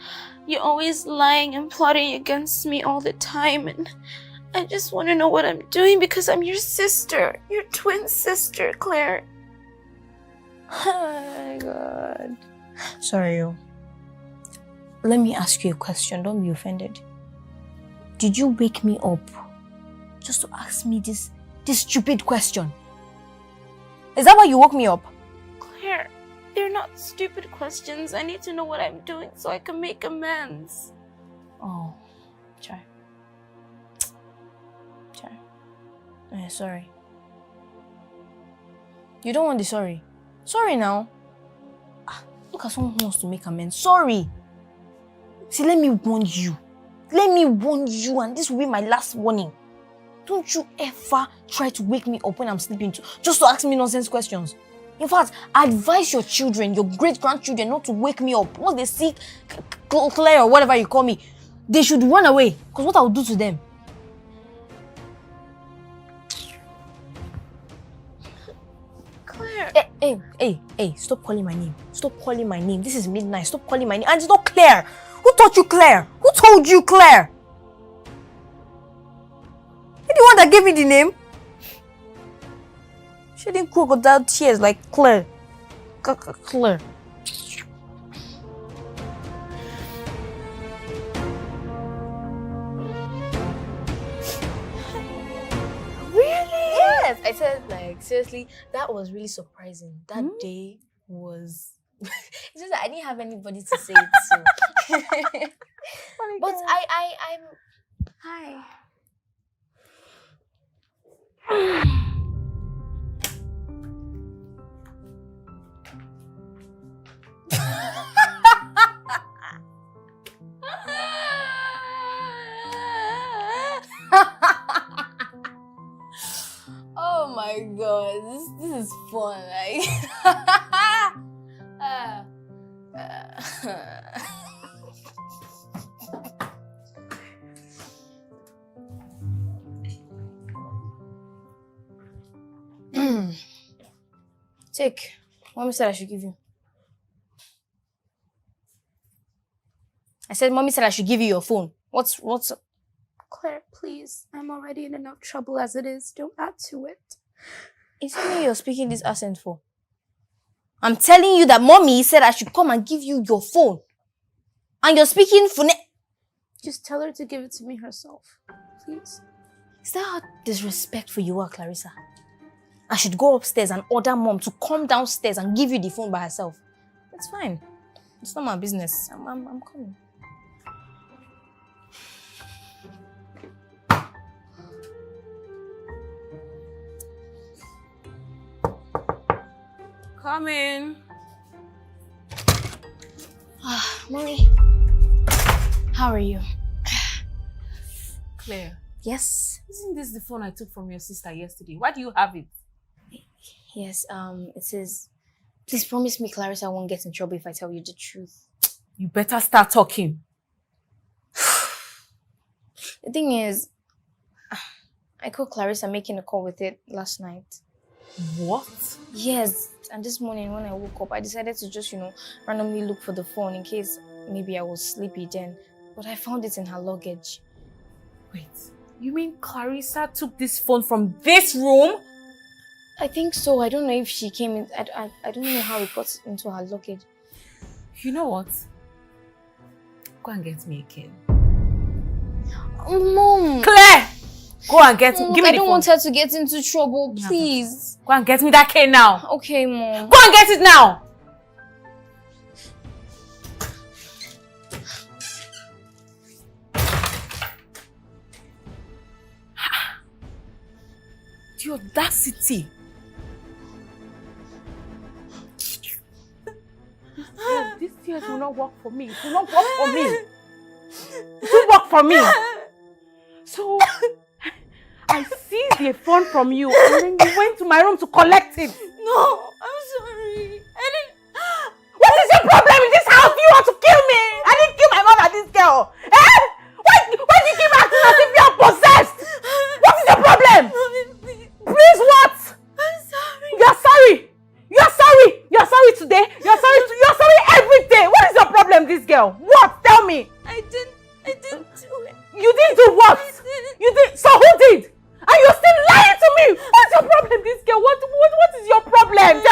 you're always lying and plotting against me all the time, and I just want to know what I'm doing because I'm your sister, your twin sister, Claire. Oh my God. Sorry, yo. Let me ask you a question. Don't be offended. Did you wake me up just to ask me this stupid question? Is that why you woke me up? Claire, they're not stupid questions. I need to know what I'm doing so I can make amends. Oh, Chai. Sorry. You don't want the sorry. Sorry now. Look at someone who wants to make amends. Sorry. See, let me warn you. And this will be my last warning. Don't you ever try to wake me up when I'm sleeping just to ask me nonsense questions. In fact, advise your children, your great-grandchildren, not to wake me up. Once they see Claire or whatever you call me, they should run away. Because what I will do to them. Claire. Hey, stop calling my name. Stop calling my name. This is midnight. Stop calling my name. And it's not Claire. Who taught you Claire? Who told you Claire? You the one that gave me the name? Shedding crocodile tears like Claire. Claire. Yes, I said, like, seriously, that was really surprising. That day was... it's just that I didn't have anybody to say it to. But I'm... Hi. Oh my God, this is fun. Take. Mommy said I should give you. I said Mommy said I should give you your phone. What's Claire, please. I'm already in enough trouble as it is. Don't add to it. Is it me you're speaking this accent for? I'm telling you that Mommy said I should come and give you your phone. And you're speaking for Just tell her to give it to me herself. Please. Is that how disrespectful you are, Clarissa? I should go upstairs and order Mom to come downstairs and give you the phone by herself. It's fine. It's not my business. I'm coming. Come in. Mommy. How are you? Claire. Yes? Isn't this the phone I took from your sister yesterday? Why do you have it? Yes, it says, please promise me Clarissa won't get in trouble if I tell you the truth. You better start talking. The thing is, I caught Clarissa making a call with it last night. What? Yes, and this morning when I woke up, I decided to just, randomly look for the phone in case maybe I was sleepy then. But I found it in her luggage. Wait, you mean Clarissa took this phone from this room? I think so. I don't know if she came in. I don't know how it got into her luggage. You know what? Go and get me a cane. Mom! Claire! Go and get me. Give me I the don't phone. want her to get into trouble, please. Go and get me that cane now. Okay, Mom. Go and get it now. The audacity. These tears will not work for me. It will not work for me. It will work for me. So, I seized the phone from you and then you went to my room to collect it. No, I'm sorry. I didn't... What is your problem in this house? Do you want to kill me? I didn't kill my mother, this girl. Eh? Why do you keep acting as if you are possessed? What is your problem? Please what? I'm sorry. You're sorry. You're sorry. You're sorry today. You're sorry every day. What is your problem, this girl? You didn't do what? You did. So who did? And you're still lying to me. What's your problem, this girl? What is your problem?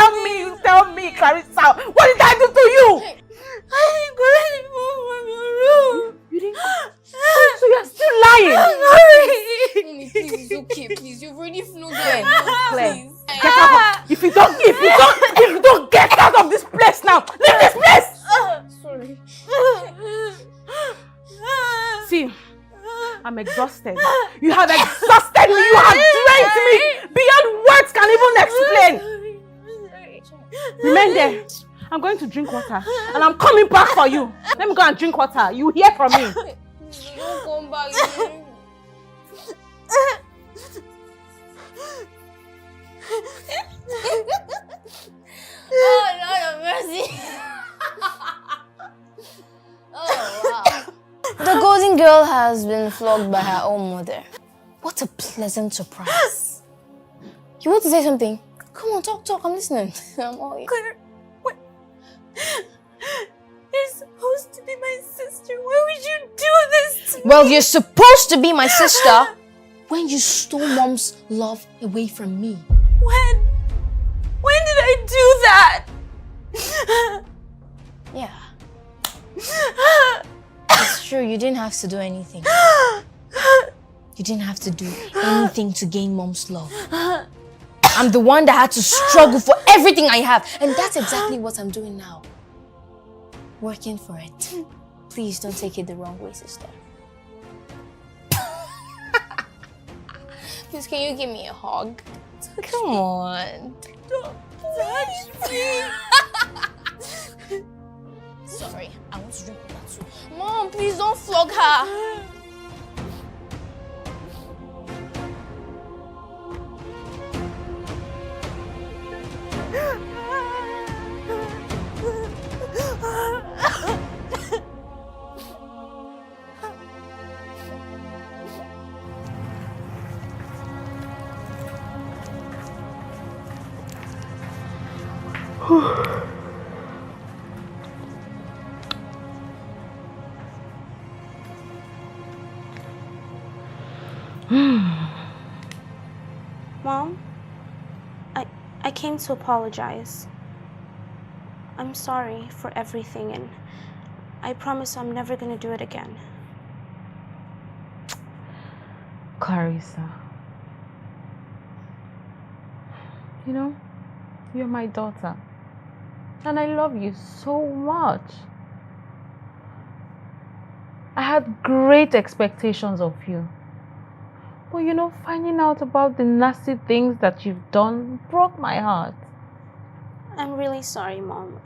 Tell me, Clarissa. What did I do to you? I didn't go anymore from your room. You didn't. So you're still lying. Mommy, please, it's okay, please. You've already flew there. Claire, get out of, if you don't get out of this place now, leave this place. Sorry. See, I'm exhausted. You have exhausted me. You have drained me beyond words can even explain. Remain there. I'm going to drink water and I'm coming back for you. Let me go and drink water. You hear from me. Don't come back. Oh, Lord of mercy. Oh, wow. The golden girl has been flogged by her own mother. What a pleasant surprise. You want to say something? Come on, talk. I'm listening. I'm all ears. Claire, what? You're supposed to be my sister. Why would you do this to me? Well, you're supposed to be my sister when you stole Mom's love away from me. When? When did I do that? Yeah. It's true, you didn't have to do anything. You didn't have to do anything to gain Mom's love. I'm the one that had to struggle for everything I have. And that's exactly what I'm doing now. Working for it. Please don't take it the wrong way, sister. Please, can you give me a hug? Come on. Don't touch me. Sorry, I want to drink water too. Mom, please don't flog her. Mom, I came to apologize. I'm sorry for everything and I promise I'm never gonna do it again. Clarissa, you know, you're my daughter and I love you so much. I had great expectations of you. But you know, finding out about the nasty things that you've done broke my heart. I'm really sorry, Mom.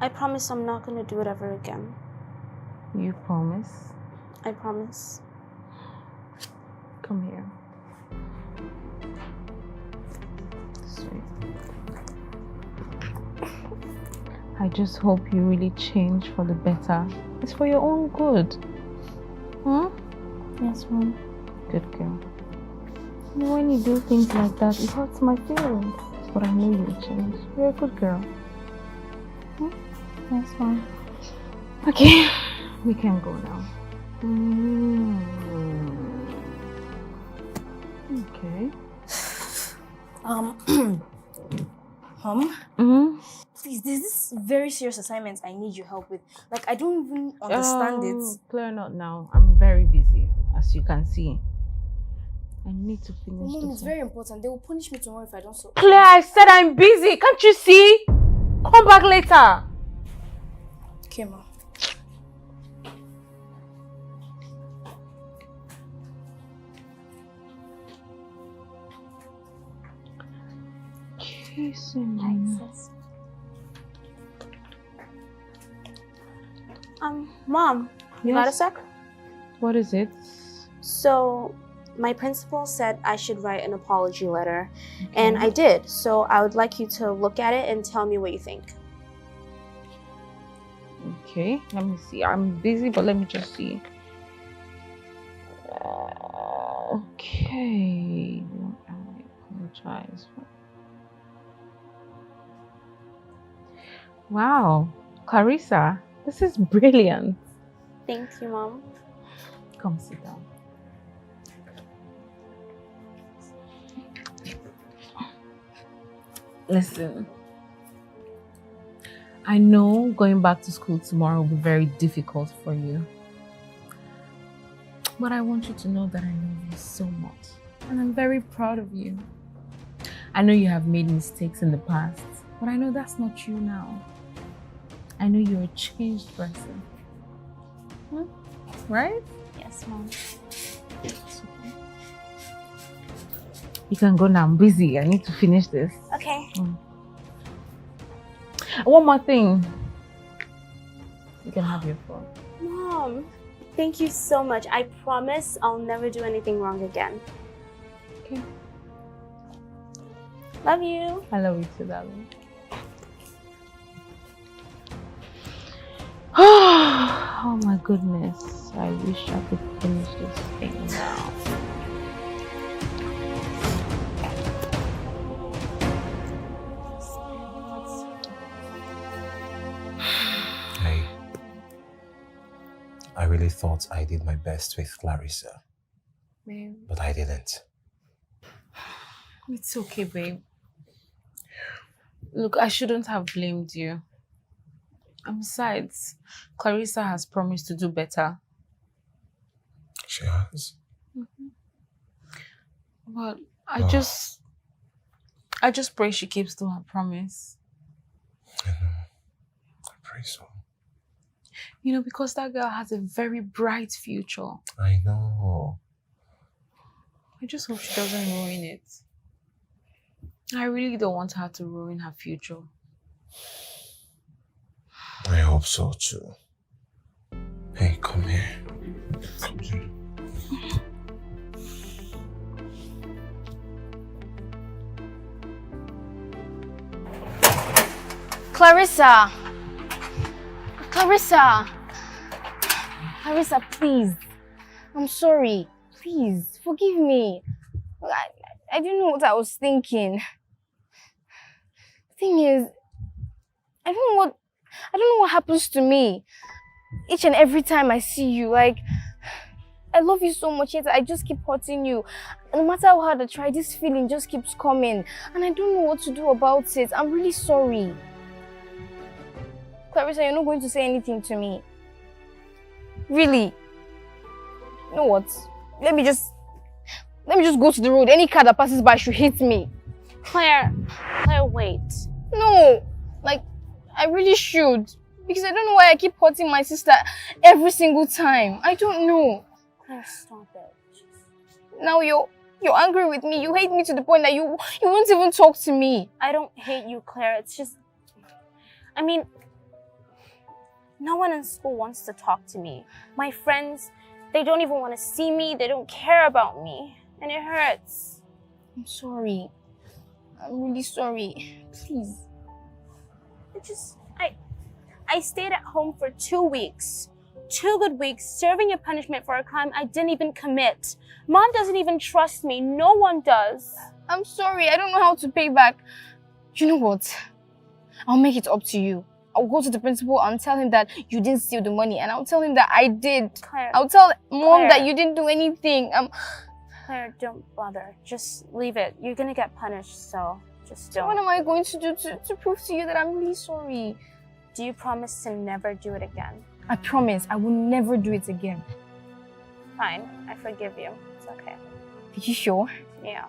I promise I'm not gonna do it ever again. You promise? I promise. Come here. Sweet. I just hope you really change for the better. It's for your own good. Hmm? Yes, Mom. Good girl. You know, when you do things like that, it hurts my feelings. But I know you'll change. You're a good girl. Hmm? Yes, Mom. Okay, we can go now. Okay. Mom? Please, there's this very serious assignment I need your help with. Like, I don't even understand it. Claire, not now. I'm very busy, as you can see. I need to finish Mom, this. it's very important. They will punish me tomorrow if I don't solve it. Claire, I said I'm busy. Can't you see? Come back later. Okay, Mom. Mom, you got a Yes? sec? What is it? So, my principal said I should write an apology letter, and I did. So, I would like you to look at it and tell me what you think. Okay, let me see. I'm busy, but let me just see. Okay. I apologize. Wow, Clarissa, this is brilliant. Thank you, Mom. Come sit down. Listen, I know going back to school tomorrow will be very difficult for you. But I want you to know that I love you so much. And I'm very proud of you. I know you have made mistakes in the past, but I know that's not you now. I know you're a changed person. Right? Yes, Mom. You can go now. I'm busy. I need to finish this. Okay. One more thing. You can have your phone. Mom, thank you so much. I promise I'll never do anything wrong again. Okay. Love you. I love you too, darling. Oh my goodness. I wish I could finish this thing now. Hey, I really thought I did my best with Clarissa, Babe. but I didn't. It's okay, babe. Look, I shouldn't have blamed you. And besides, Clarissa has promised to do better. She has? But I just pray she keeps to her promise. I know. I pray so. You know, because that girl has a very bright future. I know. I just hope she doesn't ruin it. I really don't want her to ruin her future. I hope so too. Hey, come here. Come here. Clarissa! Clarissa! Clarissa, please. I'm sorry. Please, forgive me. I didn't know what I was thinking. The thing is, I don't know what happens to me each and every time I see you. Like, I love you so much, yet I just keep hurting you. No matter how hard I try, this feeling just keeps coming. And I don't know what to do about it. I'm really sorry. Clarissa, you're not going to say anything to me. Really? You know what? Let me just go to the road. Any car that passes by should hit me. Claire, wait. No, like, I really should. Because I don't know why I keep hurting my sister every single time. I don't know. Claire, stop it. Now you're angry with me. You hate me to the point that you won't even talk to me. I don't hate you, Claire. It's just... I mean... No one in school wants to talk to me. My friends, they don't even want to see me. They don't care about me. And it hurts. I'm sorry. I'm really sorry. Please. I stayed at home for 2 weeks. 2 good weeks, serving a punishment for a crime I didn't even commit. Mom doesn't even trust me. No one does. I'm sorry. I don't know how to pay back. You know what? I'll make it up to you. I'll go to the principal and tell him that you didn't steal the money, and I'll tell him that I did. Claire, I'll tell Mom Claire. that you didn't do anything. Claire, don't bother. Just leave it. You're gonna get punished, so just don't. What am I going to do to prove to you that I'm really sorry? Do you promise to never do it again? I promise I will never do it again. Fine, I forgive you. It's okay. Are you sure? Yeah.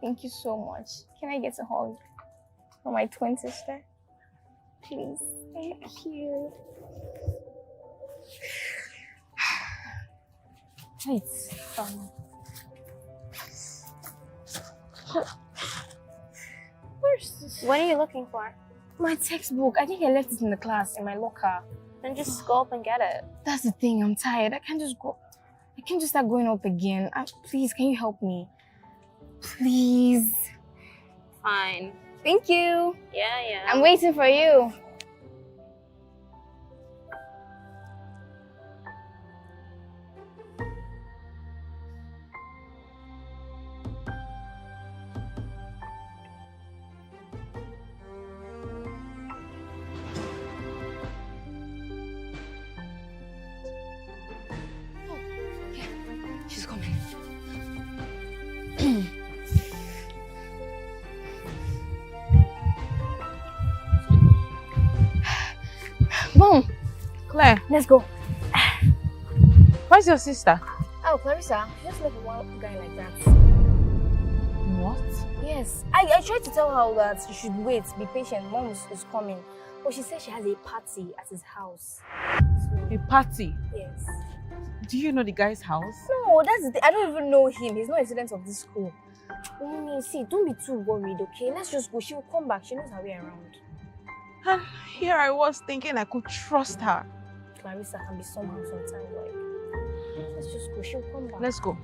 Thank you so much. Can I get a hug from my twin sister? Please. Thank you. Wait. Where's this? What are you looking for? My textbook. I think I left it in the class, in my locker. Then just go up and get it. That's the thing. I'm tired. I can't just start going up again. Please, can you help me? Please. Fine. Thank you. Yeah. I'm waiting for you. Claire, Let's go. where's your sister? Oh, Clarissa, just let one guy like that. What? Yes, I tried to tell her that she should wait, be patient. Mom is coming. But she said she has a party at his house. A party? Yes. Do you know the guy's house? No, I don't even know him. He's not a student of this school. Mommy, see, don't be too worried, okay? Let's just go. She will come back. She knows her way around. And here I was thinking I could trust her. Clarissa can be somehow sometimes, like. Let's just go. She'll come back. Let's go.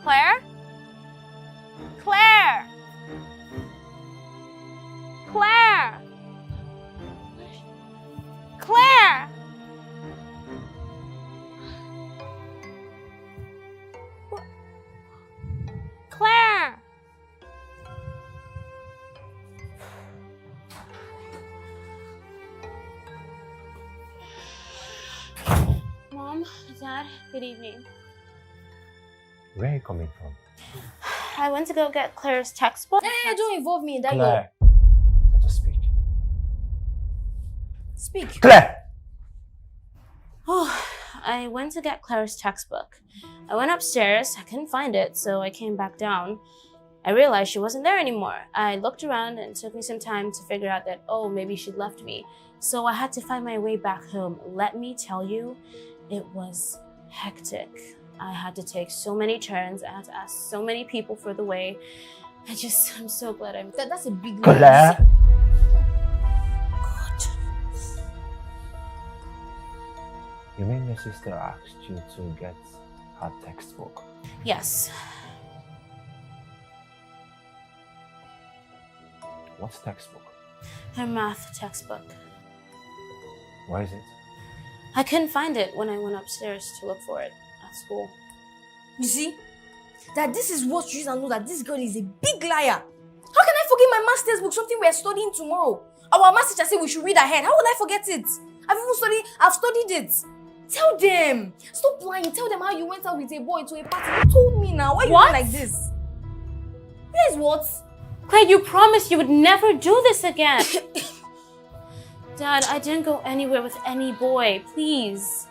Claire? Claire! Claire! Claire! Claire! Mom, Dad, good evening. Where are you coming from? I went to go get Claire's textbook. Hey, don't involve me in that. Claire, let us speak. Speak. Claire! Oh, I went to get Claire's textbook. I went upstairs, I couldn't find it, so I came back down. I realized she wasn't there anymore. I looked around and it took me some time to figure out that, oh, maybe she'd left me. So I had to find my way back home. Let me tell you, it was hectic. I had to take so many turns. I had to ask so many people for the way. I'm so glad that's a big Claire! God. You mean your sister asked you to get her textbook? Yes. What's textbook? Her math textbook. Where is it? I couldn't find it when I went upstairs to look for it at school. You see? That this is what you use and know that this girl is a big liar. How can I forget my master's book, something we are studying tomorrow? Our math teacher said we should read ahead. How will I forget it? I've studied it. Tell them. Stop lying. Tell them how you went out with a boy to a party. You told me now. Why are you doing like this? Here's what? Claire, you promised you would never do this again. Dad, I didn't go anywhere with any boy. Please.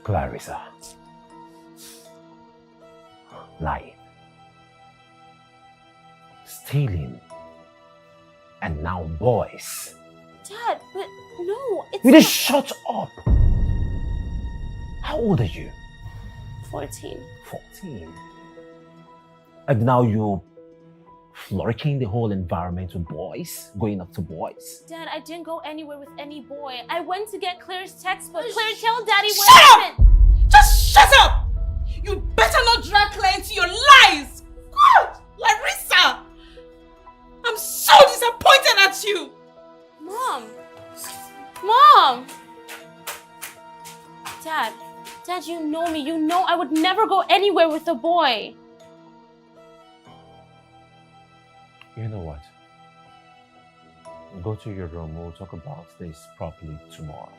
Clarissa. Lying. Stealing. And now boys. Dad, but no, it's You just shut up! How old are you? 14. 14. And now you're flirting the whole environment with boys? Going up to boys? Dad, I didn't go anywhere with any boy. I went to get Claire's textbook. Claire, tell Daddy what Shut happened. up! Just shut up! You better not drag Claire into your lies! God! Larissa! I'm so disappointed at you! Mom! Mom! Dad, you know me. You know I would never go anywhere with a boy. You know what? Go to your room. We'll talk about this properly tomorrow.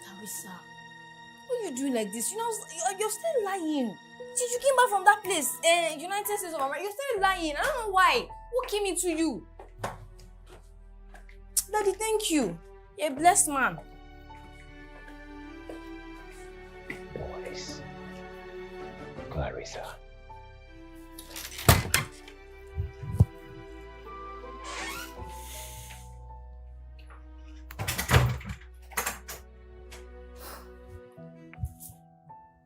Clarissa, what are you doing like this? You know, you're still lying. Since you came back from that place, United States of America, you're still lying. I don't know why. What came into you? Daddy, thank you. You're a blessed man. Boys. Clarissa.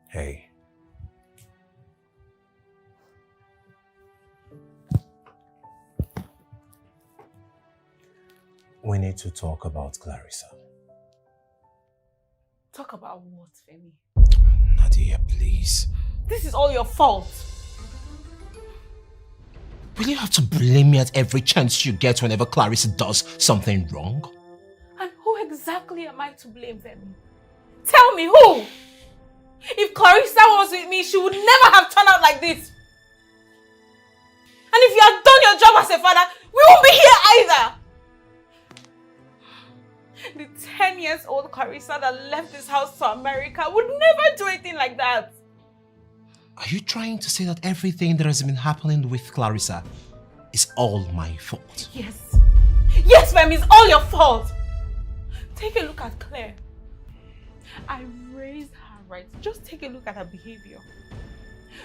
Hey. We need to talk about Clarissa. Talk about what, Femi? Nadia, please. This is all your fault. Will you have to blame me at every chance you get whenever Clarissa does something wrong? And who exactly am I to blame, Femi? Tell me who? If Clarissa was with me, she would never have turned out like this. And if you had done your job as a father, we won't be here either. The 10 years old Clarissa that left this house to America would never do anything like that. Are you trying to say that everything that has been happening with Clarissa is all my fault? Yes. Yes, Femi, it's all your fault. Take a look at Claire. I raised her right. Just take a look at her behavior.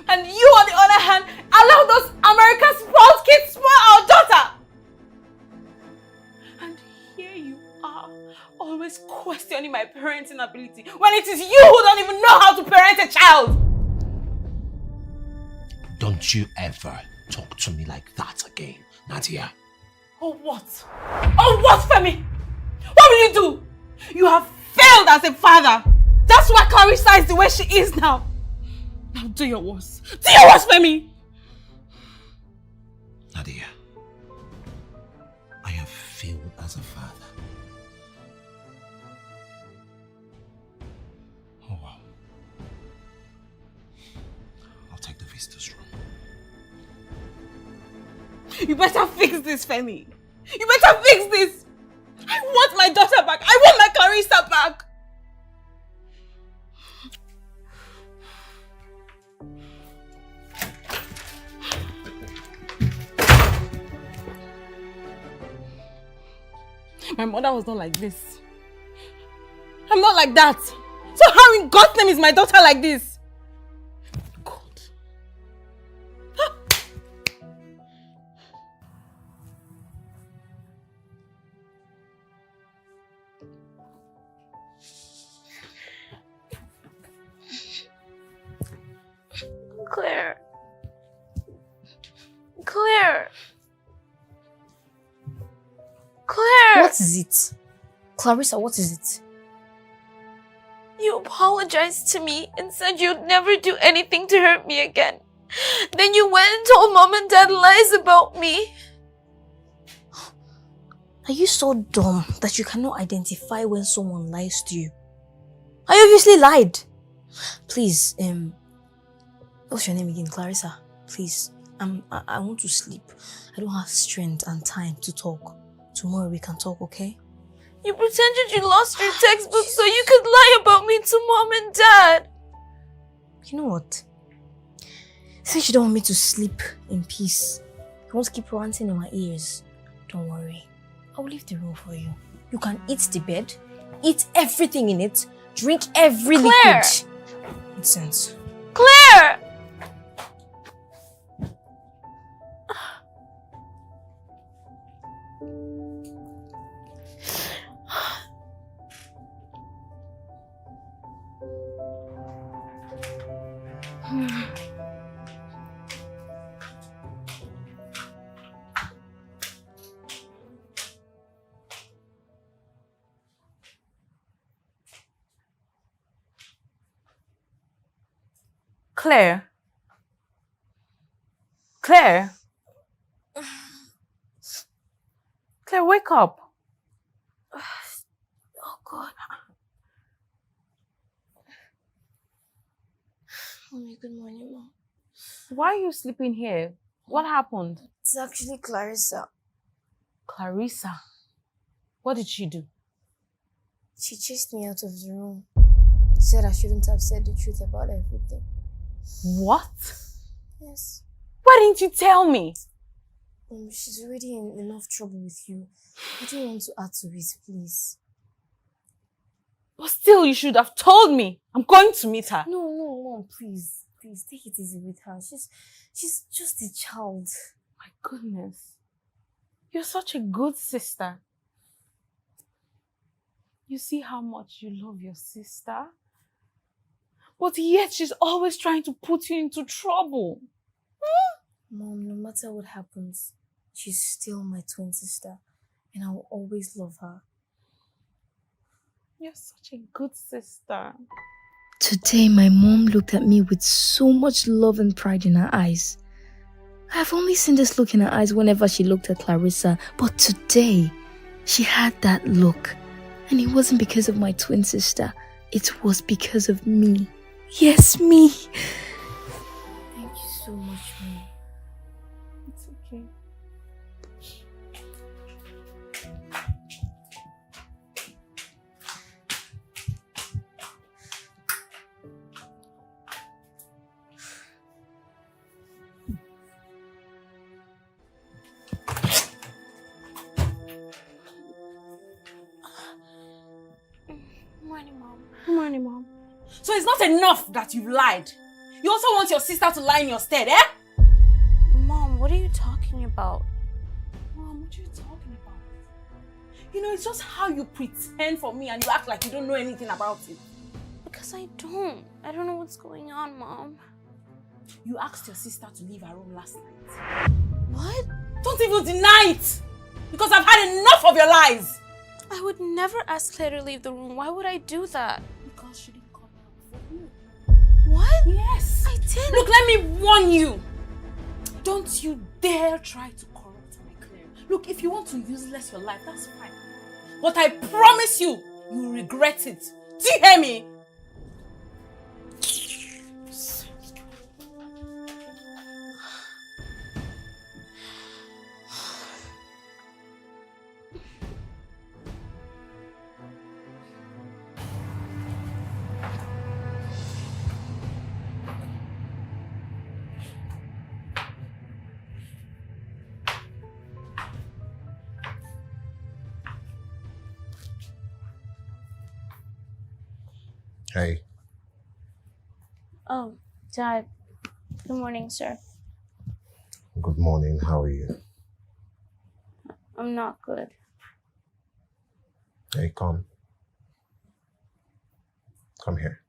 And you, on the other hand, allow those American spoiled kids spoil our daughter. And here you are, always questioning my parenting ability when it is you who don't even know how to parent a child. Don't you ever talk to me like that again, Nadia. Oh what? Oh what, Femi? What will you do? You have failed as a father. That's why Clarissa is the way she is now. Now do your worst. Do your worst, Femi! Nadia, I have failed as a father. Oh wow. I'll take the visitor's room. You better fix this, Femi. You better fix this. I want my daughter back. I want my Clarissa back. My mother was not like this. I'm not like that. So how in God's name is my daughter like this? God. Claire. Claire. Claire! What is it? Clarissa, what is it? You apologized to me and said you'd never do anything to hurt me again. Then you went and told Mom and Dad lies about me. Are you so dumb that you cannot identify when someone lies to you? I obviously lied. Please, what's your name again? Clarissa? Please, I want to sleep. I don't have strength and time to talk. Tomorrow we can talk, okay? You pretended you lost your textbook so you could lie about me to Mom and Dad. You know what? Since you don't want me to sleep in peace, you want to keep ranting in my ears, don't worry. I will leave the room for you. You can eat the bed, eat everything in it, drink every Claire! liquid. Nonsense. Claire! Claire. Claire. Claire, wake up. Oh God. Mommy, good morning, Mom. Why are you sleeping here? What happened? It's actually Clarissa. Clarissa. What did she do? She chased me out of the room. Said I shouldn't have said the truth about everything. What? Yes. Why didn't you tell me? She's already in enough trouble with you. I don't want to add to it, please. But still, you should have told me. I'm going to meet her. No, Mom, please. Please, take it easy with her. She's just a child. My goodness. You're such a good sister. You see how much you love your sister? But yet she's always trying to put you into trouble. Mom, no matter what happens, she's still my twin sister. And I will always love her. You're such a good sister. Today, my mom looked at me with so much love and pride in her eyes. I've only seen this look in her eyes whenever she looked at Clarissa, but today, she had that look. And it wasn't because of my twin sister. It was because of me. Yes, me. Thank you so much, Mom. It's okay. morning, Mom. Good morning, Mom. So it's not enough that you've lied. You also want your sister to lie in your stead, eh? Mom, what are you talking about? Mom, what are you talking about? You know, it's just how you pretend for me and you act like you don't know anything about it. Because I don't. I don't know what's going on, Mom. You asked your sister to leave her room last night. What? Don't even deny it! Because I've had enough of your lies! I would never ask Claire to leave the room. Why would I do that? Because she didn't come out for you. What? Yes! I didn't. Look, let me warn you! Don't you dare try to corrupt my Claire. Look, if you want to useless your life, that's fine. But I promise you, you'll regret it. Do you hear me? Hey. Oh, Dad. Good morning, sir. Good morning. How are you? I'm not good. Hey, come. Come here.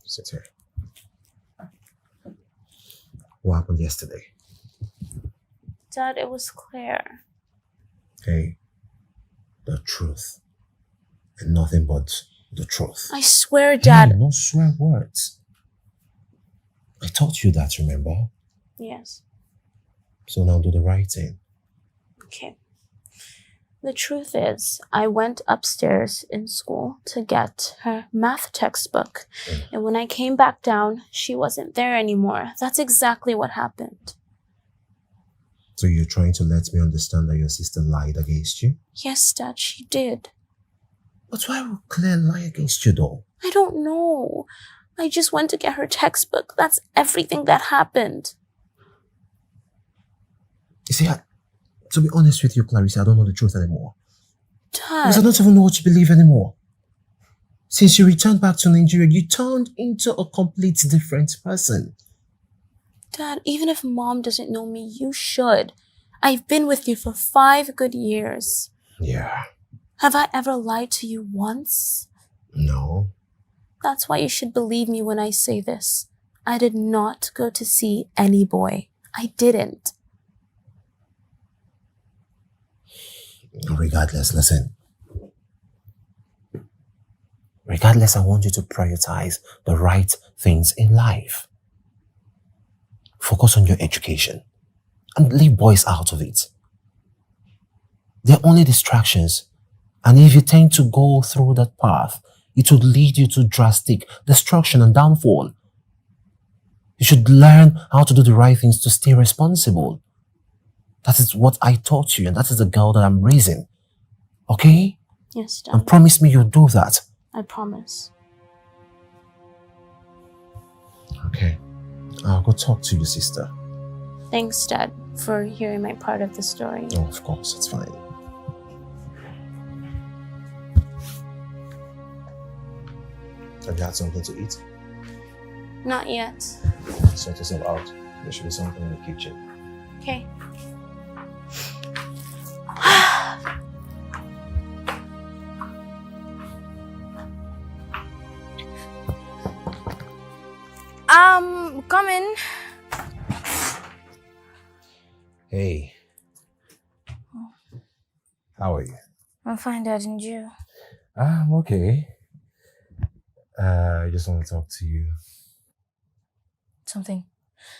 Sit here. What happened yesterday? Dad, it was Claire. Hey, the truth. And nothing but the truth. I swear, Dad. Hey, no swear words. I taught you that, remember? Yes. So now do the right thing. Okay. The truth is, I went upstairs in school to get her math textbook. And when I came back down, she wasn't there anymore. That's exactly what happened. So you're trying to let me understand that your sister lied against you? Yes, Dad, she did. But why would Claire lie against you though? I don't know. I just went to get her textbook. That's everything that happened. You see, to be honest with you, Clarissa, I don't know the truth anymore. Dad. Because I don't even know what to believe anymore. Since you returned back to Nigeria, you turned into a complete different person. Dad, even if Mom doesn't know me, you should. I've been with you for 5 good years. Yeah. Have I ever lied to you once? No. That's why you should believe me when I say this. I did not go to see any boy. I didn't. Regardless, listen. Regardless, I want you to prioritize the right things in life. Focus on your education and leave boys out of it. They're only distractions. And if you tend to go through that path, it would lead you to drastic destruction and downfall. You should learn how to do the right things to stay responsible. That is what I taught you, and that is the girl that I'm raising. Okay? Yes, Dad. And promise me you'll do that. I promise. Okay. I'll go talk to your sister. Thanks, Dad, for hearing my part of the story. Oh, of course, it's fine. Have you had something to eat? Not yet. Sort yourself out. There should be something in the kitchen. Okay. Coming. Hey. How are you? I'm fine, Dad, and you? I'm okay. I just want to talk to you. Something.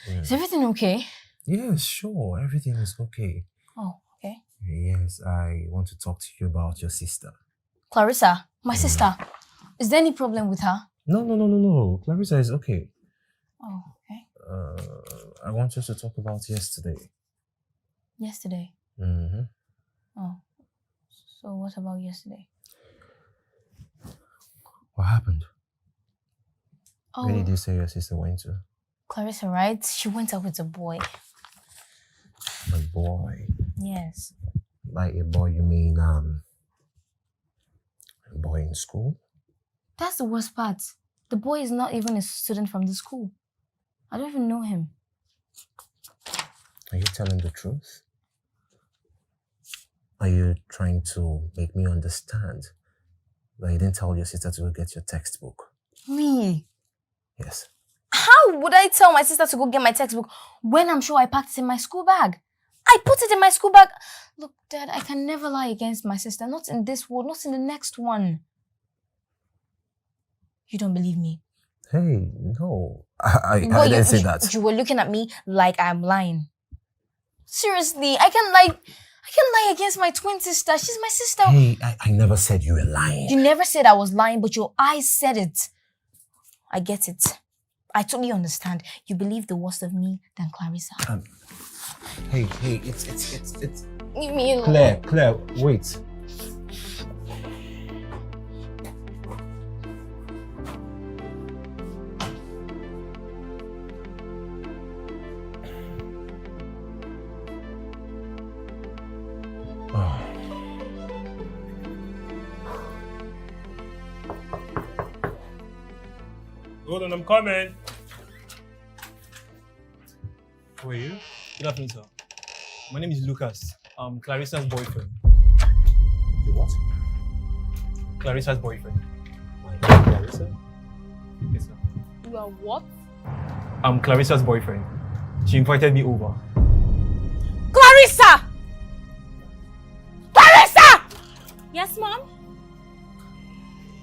Yeah. Is everything okay? Yes, sure. Everything is okay. Oh, okay. Yes, I want to talk to you about your sister. Clarissa, my sister. Is there any problem with her? No. Clarissa is okay. Oh, okay. I want us to talk about yesterday. Yesterday? Mm-hmm. Oh. So what about yesterday? What happened? Oh, Where did you say your sister went to? Clarissa, right? She went out with a boy. A boy? Yes. Like a boy, you mean, boy in school? That's the worst part. The boy is not even a student from the school. I don't even know him. Are you telling the truth? Are you trying to make me understand that you didn't tell your sister to go get your textbook? Me? Yes. How would I tell my sister to go get my textbook when I'm sure I packed it in my school bag? I put it in my school bag. Look, Dad, I can never lie against my sister. Not in this world, not in the next one. You don't believe me? Hey, no. I didn't say that. You were looking at me like I'm lying. Seriously, I can't lie against my twin sister. She's my sister. Hey, I never said you were lying. You never said I was lying, but your eyes said it. I get it. I totally understand. You believe the worst of me than Clarissa. Hey, it's... Leave me alone. Claire, wait. Hold on, I'm coming. Who are you? Good afternoon, sir. My name is Lucas. I'm Clarissa's boyfriend. You what? Clarissa's boyfriend. Clarissa? Yes, sir. You are what? I'm Clarissa's boyfriend. She invited me over. Clarissa! Clarissa! Yes, Mom?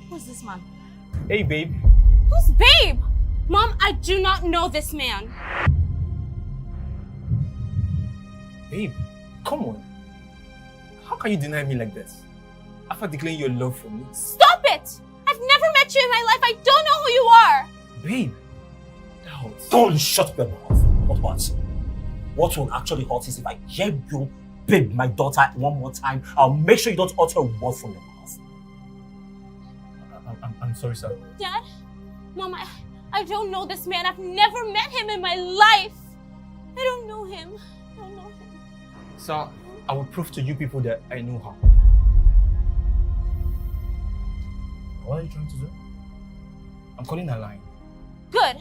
Who's this man? Hey, babe. Who's babe? Mom, I do not know this man. Babe, come on. How can you deny me like this? After declaring your love for me? Stop it! I've never met you in my life. I don't know who you are. Babe, that hurts. Don't shut your mouth. What? What will actually hurt is if I hear you babe my daughter one more time, I'll make sure you don't utter a word from your mouth. I'm sorry, sir. Dad? Mom, I don't know this man. I've never met him in my life. I don't know him. I don't know him. Sir, I will prove to you people that I know her. What are you trying to do? I'm calling her line. Good.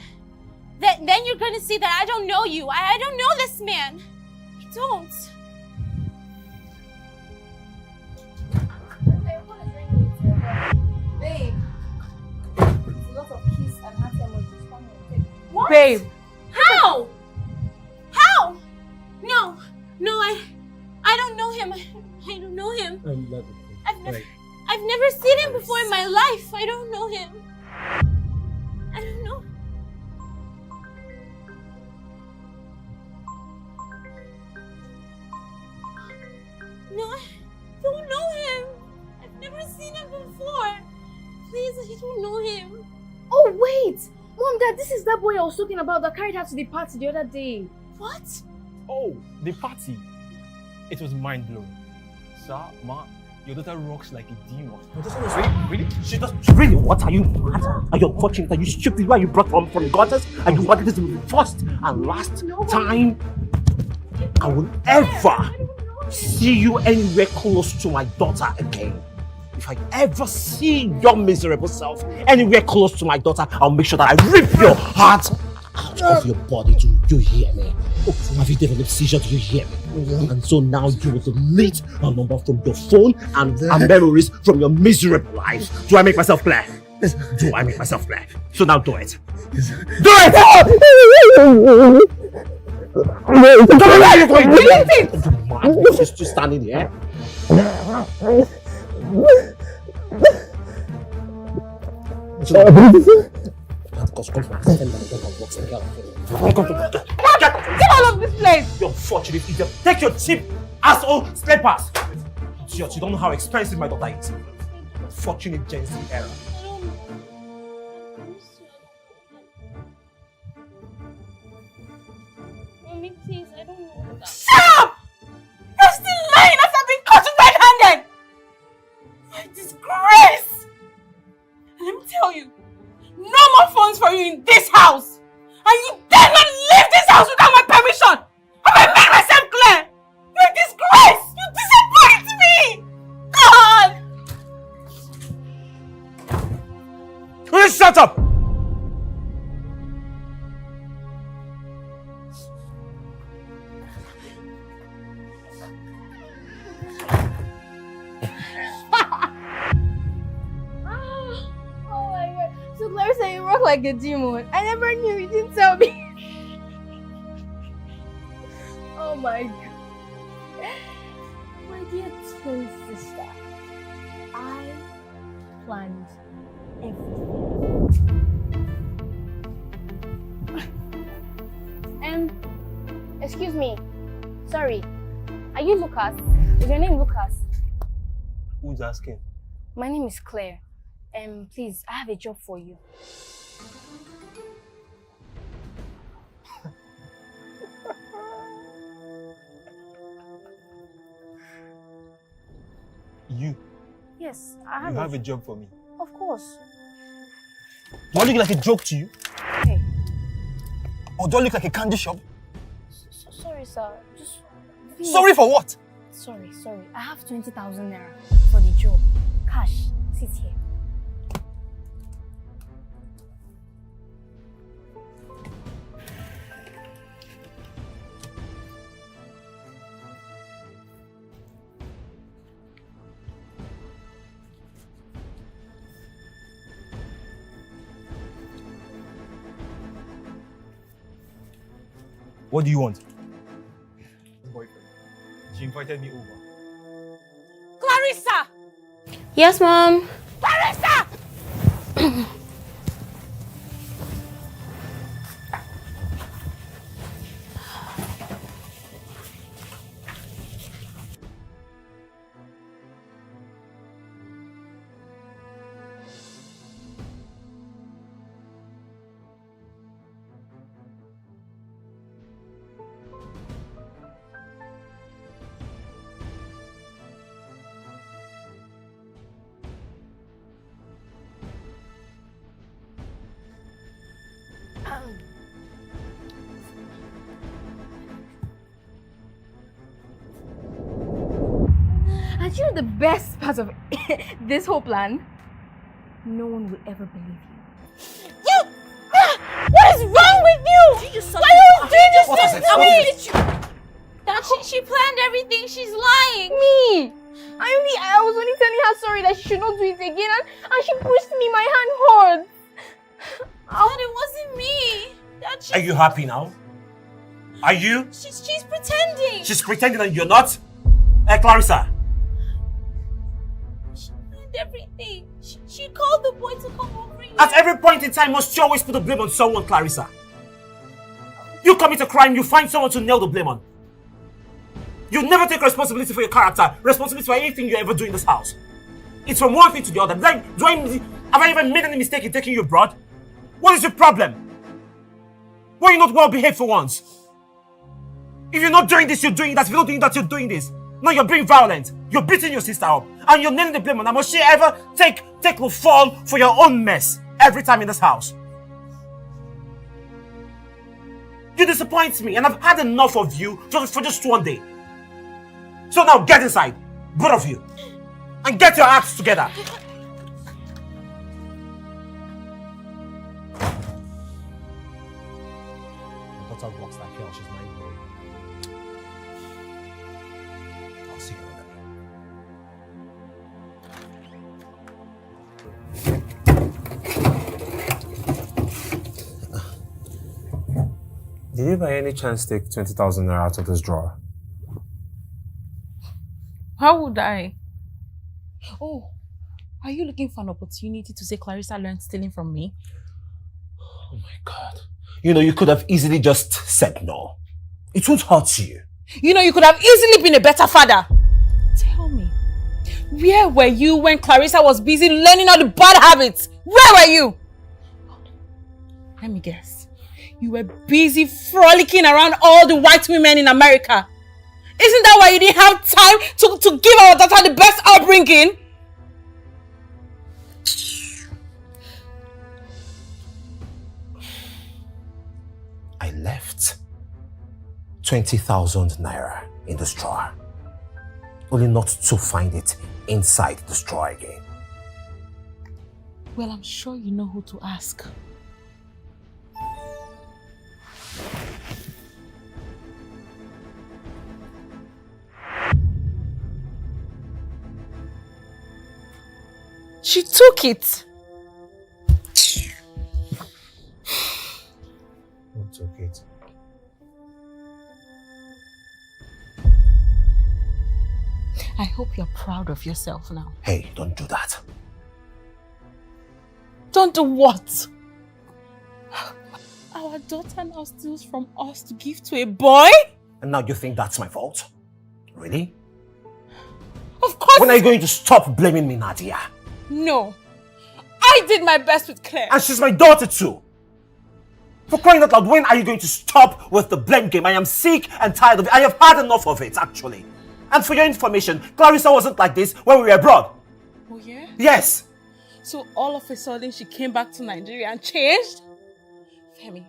Then you're gonna see that I don't know you. I don't know this man. I don't. Babe, it's a lot of kiss and heart emojis. Come here, take it. What? Babe. How? How? No, I don't know him. I don't know him. I've never seen him before in my life. I don't know him. I don't know. No, I don't know him. I've never seen him before. Please, I don't know him. Oh, wait! Mom, Dad, this is that boy I was talking about that carried her to the party the other day. What? Oh, the party. It was mind-blowing. Sir, Ma, your daughter rocks like a demon. Really? She does. Really? What are you mad? Are you unfortunate? Are you stupid? Where you brought from the gutters? Are you wanted this to be the first and last time I will ever see you anywhere close to my daughter again? If I ever see your miserable self anywhere close to my daughter, I'll make sure that I rip your heart out of your body. Do you hear me? Have you developed seizure? Do you hear me? And so now you will delete a number from your phone and memories from your miserable life. Do I make myself clear? Do I make myself clear? So now do it. Do it! Where are you going? You're just standing here. Get out of this place! You unfortunate idiot. Take your cheap asshole slippers. Idiot, you don't know how expensive my daughter is. Unfortunate Gen Z era. Mommy, please, I don't know. Shut up! You're still lying after being caught red-handed! My disgrace! And let me tell you, no more phones for you in this house! And you dare not leave this house without my permission! Have I made myself clear? You're a disgrace! You disappoint me! God! shut up! Oh my god. So Clarissa, you work like a demon. I never knew, you didn't tell me. Oh my god. My dear twin sister, I planned everything. Excuse me. Sorry. Are you Lucas? Is your name Lucas? Who's asking? My name is Claire. Please, I have a job for you. You Yes, I have, have a job for me. Of course. Do I look like a joke to you? Hey. Or do I look like a candy shop? Sorry, sir. Just... Sorry for what? Sorry. I have 20,000 naira for the job. Cash. Sit here. What do you want? Boyfriend. She invited me over. Clarissa! Yes, Mom. Clarissa! And you know the best part of this whole plan? No one will ever believe you. What is wrong with you? Why are you doing this thing to me? That she planned everything. She's lying. Me! I was only telling her sorry that she should not do it again, and she pushed me, my hand hard. Dad, it wasn't me. Dad, Are you happy now? Are you? She's pretending. She's pretending and you're not? Hey, Clarissa. She planned everything. She called the boy to come over here. At every point in time, must you always put the blame on someone, Clarissa? You commit a crime, you find someone to nail the blame on. You never take responsibility for your character, responsibility for anything you ever do in this house. It's from one thing to the other. Have I even made any mistake in taking you abroad? What is your problem? Why are you not well behaved for once? If you're not doing this, you're doing that. If you're not doing that, you're doing this. Now you're being violent. You're beating your sister up. And you're nailing the blame on her. Must she ever take the fall for your own mess every time in this house? You disappoint me, and I've had enough of you for just one day. So now get inside, both of you, and get your acts together. My daughter walks like hell. She's mind blowing. I'll see you later. Did you by any chance take 20,000 naira out of this drawer? How would I? Oh, are you looking for an opportunity to say Clarissa learned stealing from me? Oh my God. You know, you could have easily just said no. It won't hurt you. You know, you could have easily been a better father. Tell me, where were you when Clarissa was busy learning all the bad habits? Where were you? Let me guess. You were busy frolicking around all the white women in America. Isn't that why you didn't have time to give our daughter the best upbringing? I left 20,000 naira in this drawer, only not to find it inside this drawer again. Well, I'm sure you know who to ask. She took it. Who took it? I hope you're proud of yourself now. Hey, don't do that. Don't do what? Our daughter now steals from us to give to a boy? And now you think that's my fault? Really? Of course. When are you going to stop blaming me, Nadia? No. I did my best with Claire. And she's my daughter too. For crying out loud, when are you going to stop with the blame game? I am sick and tired of it. I have had enough of it, actually. And for your information, Clarissa wasn't like this when we were abroad. Oh yeah? Yes. So all of a sudden she came back to Nigeria and changed? Femi,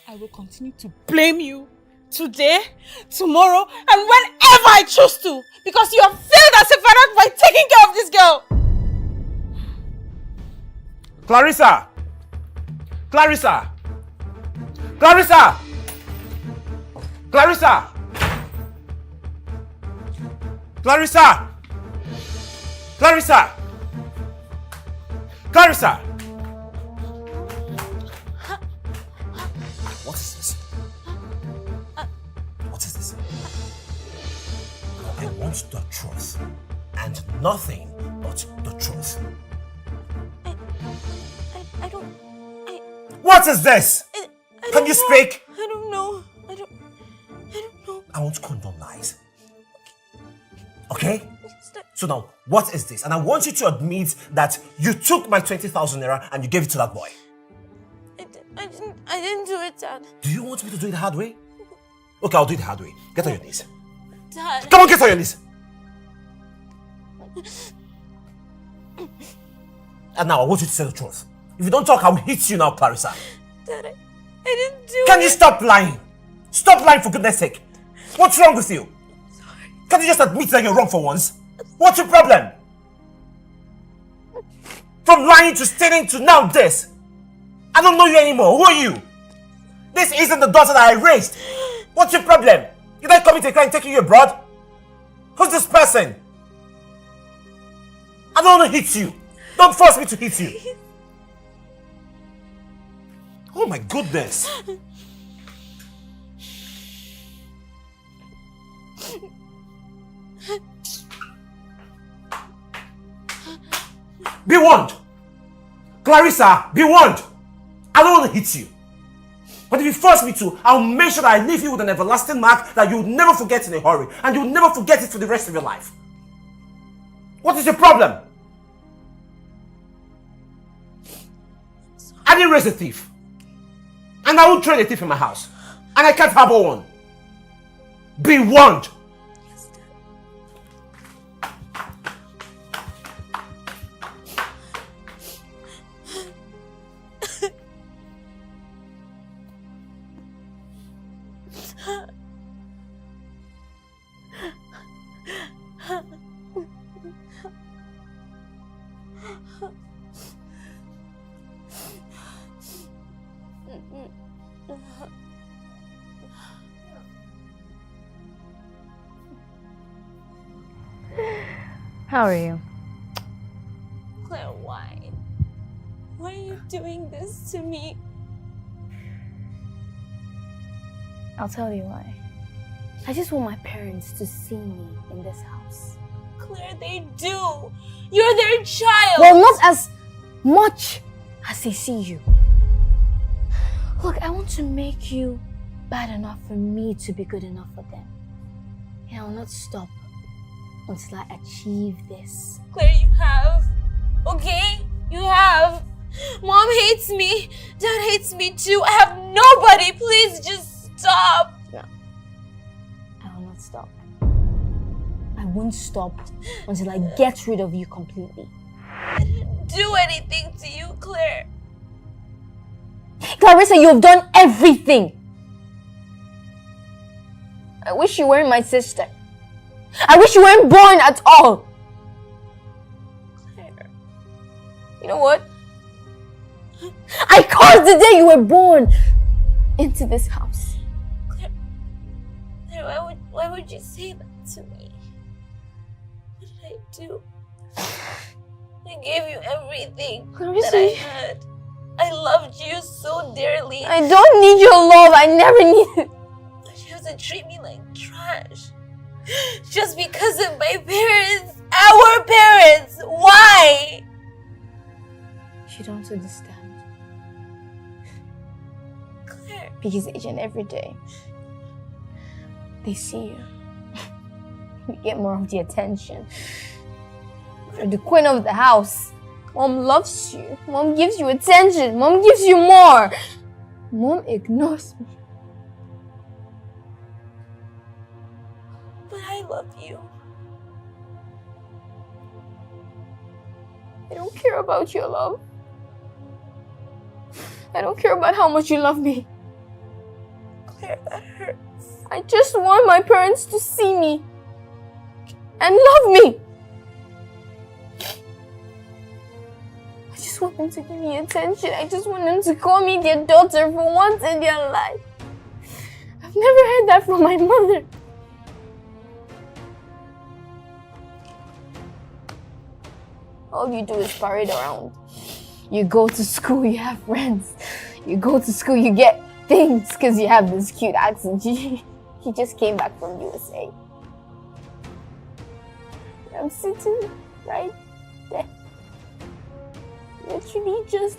I will continue to blame you today, tomorrow, and whenever I choose to, because you have failed as a father by taking care of this girl. Clarissa! Clarissa! Clarissa! Clarissa! Clarissa! Clarissa! Clarissa! What is this? What is this? I want the truth, and nothing but the truth. I don't... What is this? Can you speak? I don't know. I don't know. I want to condone lies. Okay? So now, what is this? And I want you to admit that you took my 20,000 naira and you gave it to that boy. I didn't do it, Dad. Do you want me to do it the hard way? Okay, I'll do it the hard way. Get on your knees. Dad. Come on, get on your knees. And now I want you to say the truth. If you don't talk, I will hit you now, Clarissa. Dad, I didn't do it. Can you stop lying? Stop lying for goodness sake. What's wrong with you? Sorry. Can't you just admit that you're wrong for once? What's your problem? From lying to stealing to now this. I don't know you anymore. Who are you? This isn't the daughter that I raised. What's your problem? Did I come into a car and take you abroad? Who's this person? I don't want to hit you. Don't force me to hit you. Oh my goodness. Be warned. Clarissa, be warned. I don't want to hit you. But if you force me to, I'll make sure that I leave you with an everlasting mark that you'll never forget in a hurry. And you'll never forget it for the rest of your life. What is your problem? I didn't raise a thief. And I won't train a thief in my house. And I can't harbor one. Be warned. How are you? Claire, why? Why are you doing this to me? I'll tell you why. I just want my parents to see me in this house. Claire, they do. You're their child. Well, not as much as they see you. Look, I want to make you bad enough for me to be good enough for them. And I'll not stop until I achieve this. Claire, you have. Okay? You have. Mom hates me. Dad hates me too. I have nobody. Please just stop. No. I will not stop. I won't stop until I get rid of you completely. I didn't do anything to you, Claire. Clarissa, you have done everything. I wish you weren't my sister. I wish you weren't born at all. Claire. You know what? I cursed the day you were born into this house. Claire, why would you say that to me? What did I do? I gave you everything that I had. I loved you so dearly. I don't need your love. I never needed. But you have to treat me like trash. Just because of my parents. Our parents. Why? You don't understand. Claire. Because each and every day, they see you. You get more of the attention. You're the queen of the house. Mom loves you. Mom gives you attention. Mom gives you more. Mom ignores me. But I love you. I don't care about your love. I don't care about how much you love me. Claire, that hurts. I just want my parents to see me and love me. I just want them to give me attention. I just want them to call me their daughter for once in their life. I've never heard that from my mother. All you do is parade around. You go to school, you have friends. You go to school, you get things because you have this cute accent. He just came back from USA. I'm sitting right there. Literally just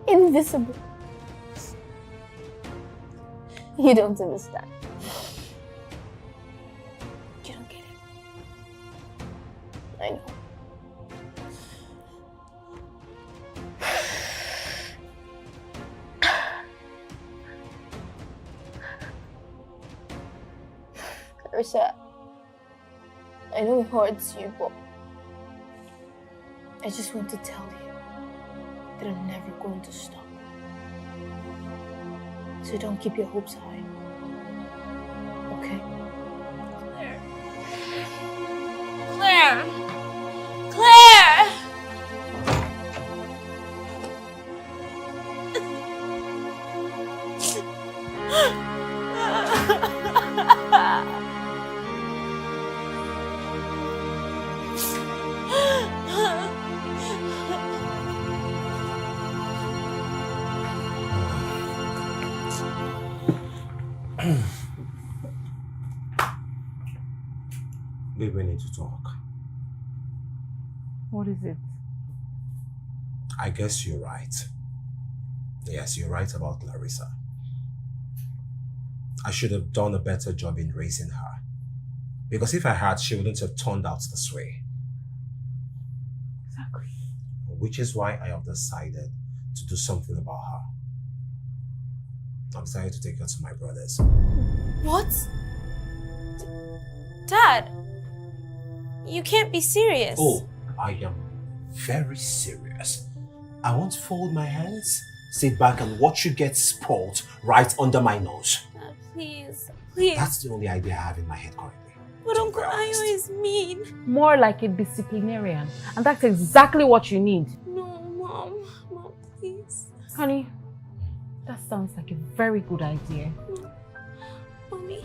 invisible. You don't understand. You don't get it. I know. Clarissa, I know it hurts you, but I just want to tell you that I'm never going to stop. So don't keep your hopes high. Okay? Claire! Claire! Babe, we need to talk. What is it? I guess you're right. Yes, you're right about Clarissa. I should have done a better job in raising her. Because if I had, she wouldn't have turned out this way. Exactly. Which is why I have decided to do something about her. I've decided to take her to my brother's. What? Dad, you can't be serious. Oh, I am very serious. I won't fold my hands, sit back and watch you get spoiled right under my nose. Dad, please, please. That's the only idea I have in my head currently. But Uncle Ayo is mean. More like a disciplinarian. And that's exactly what you need. No, Mom. Mom, please. Honey, that sounds like a very good idea. Mommy,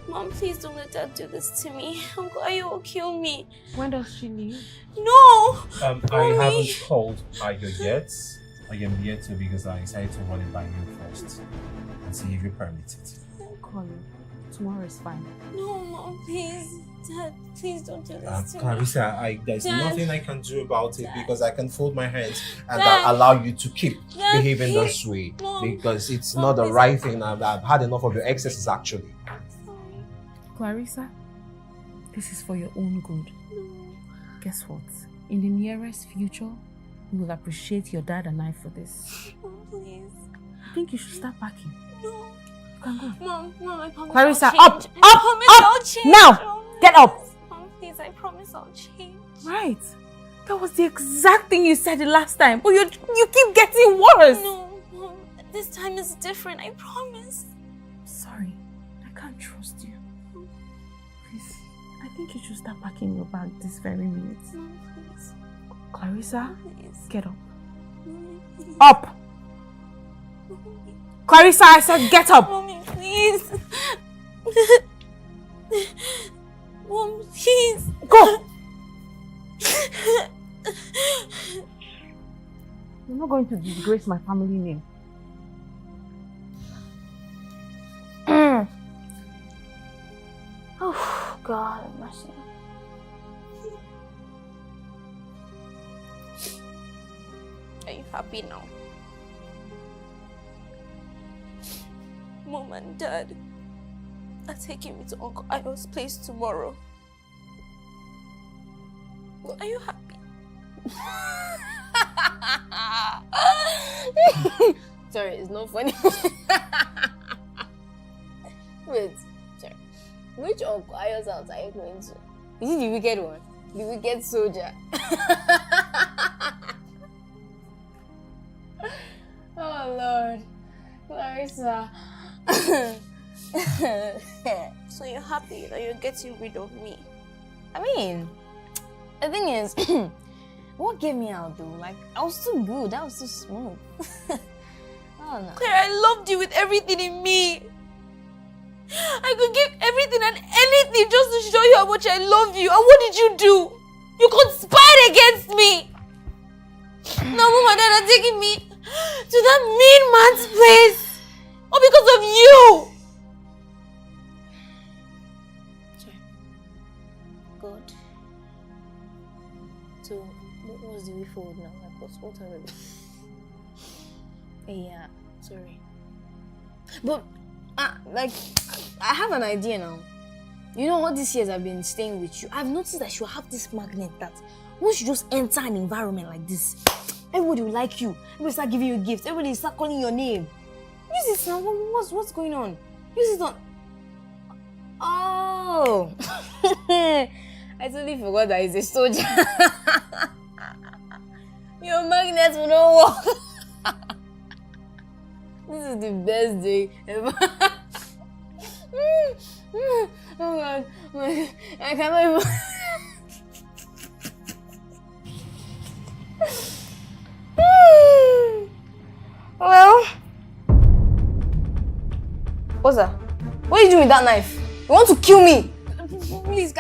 Mom, please don't let Dad do this to me. Uncle Ayo will kill me. When does she leave? No! I Mommy. haven't called Ayo yet. I am yet to because I decided to run it by you first and see if you permit it. I'll call you. Tomorrow is fine. No, Mom, please. Dad, please don't do this to Clarissa, there's Dad. nothing I can do about it because I can fold my hands and Dad. allow you to keep Dad, behaving please. this way Mom. because it's Mom, not the please. right thing. I've had enough of your excesses actually. Clarissa, this is for your own good. Guess what? In the nearest future, you will appreciate your dad and I for this. Mom, please. I think you should start packing. No. You can go. Mom, I promise Clarissa, I'll up, change. I up, promise up, I'll change. now. Mom, Get up. Mom, please, I promise I'll change. Right. That was the exact thing you said the last time. But you keep getting worse. No, Mom, this time is different, I promise. Sorry, I can't trust you. Please, I think you should start packing your bag this very minute. Mom, please. Clarissa, Please. get up. Mom. Up! Clarissa, I said get up! Mommy, please. Mom, please. Go! You're not going to disgrace my family name. Oh, God have mercy. Are you happy now? Mom and Dad are taking me to Uncle Ayo's place tomorrow. Are you happy? Sorry, it's not funny. Wait, sorry. Which Uncle Ayo's house are you going to? Is it the wicked one? The wicked soldier? Oh Lord, Clarissa. So you're happy that you're getting rid of me? I mean, the thing is, what gave me out though? Like, I was too good, I was too smooth. Oh no. Claire, I loved you with everything in me. I could give everything and anything just to show you how much I love you. And what did you do? You conspired against me. Now Mom and Dad are taking me to that mean man's place. All because of you. Sorry. God. So, what was the way forward now? Like, what are we? Yeah, sorry. But, like, I have an idea now. You know, all these years I've been staying with you, I've noticed that you have this magnet that once you just enter an environment like this, everybody will like you. Everybody start giving you gifts. Everybody will start calling your name. Use it now. What's going on? Use it on. Oh! I totally forgot that he's a soldier. Your magnet will not work. This is the best day ever. Oh God, I cannot even. Well, what's that? What are you doing with that knife? You want to kill me? Please,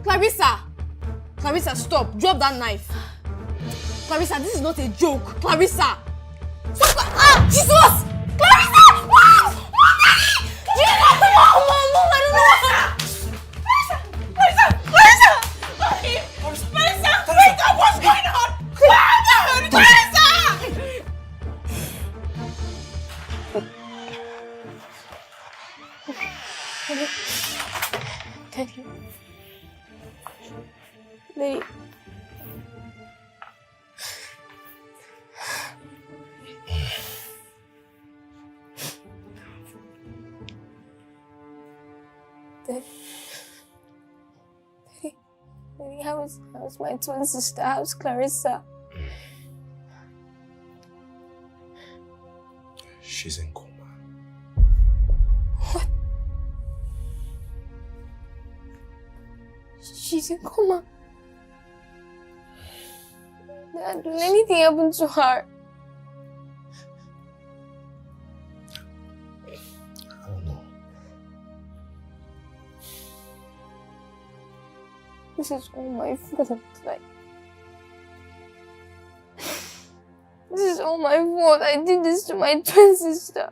Clarissa! Clarissa, stop! Drop that knife! Clarissa, this is not a joke! Clarissa! Stop! Ah! Jesus! Clarissa! Mom! Jesus! Mom! I don't know what. Clarissa! Wait up! What's going on? Clarissa! Daddy. Daddy. Daddy, how's my twin sister? How's Clarissa? She's in coma. What? She's in coma? Dad, did anything happen to her? I don't know. This is all my fault. Like, this is all my fault. I did this to my twin sister.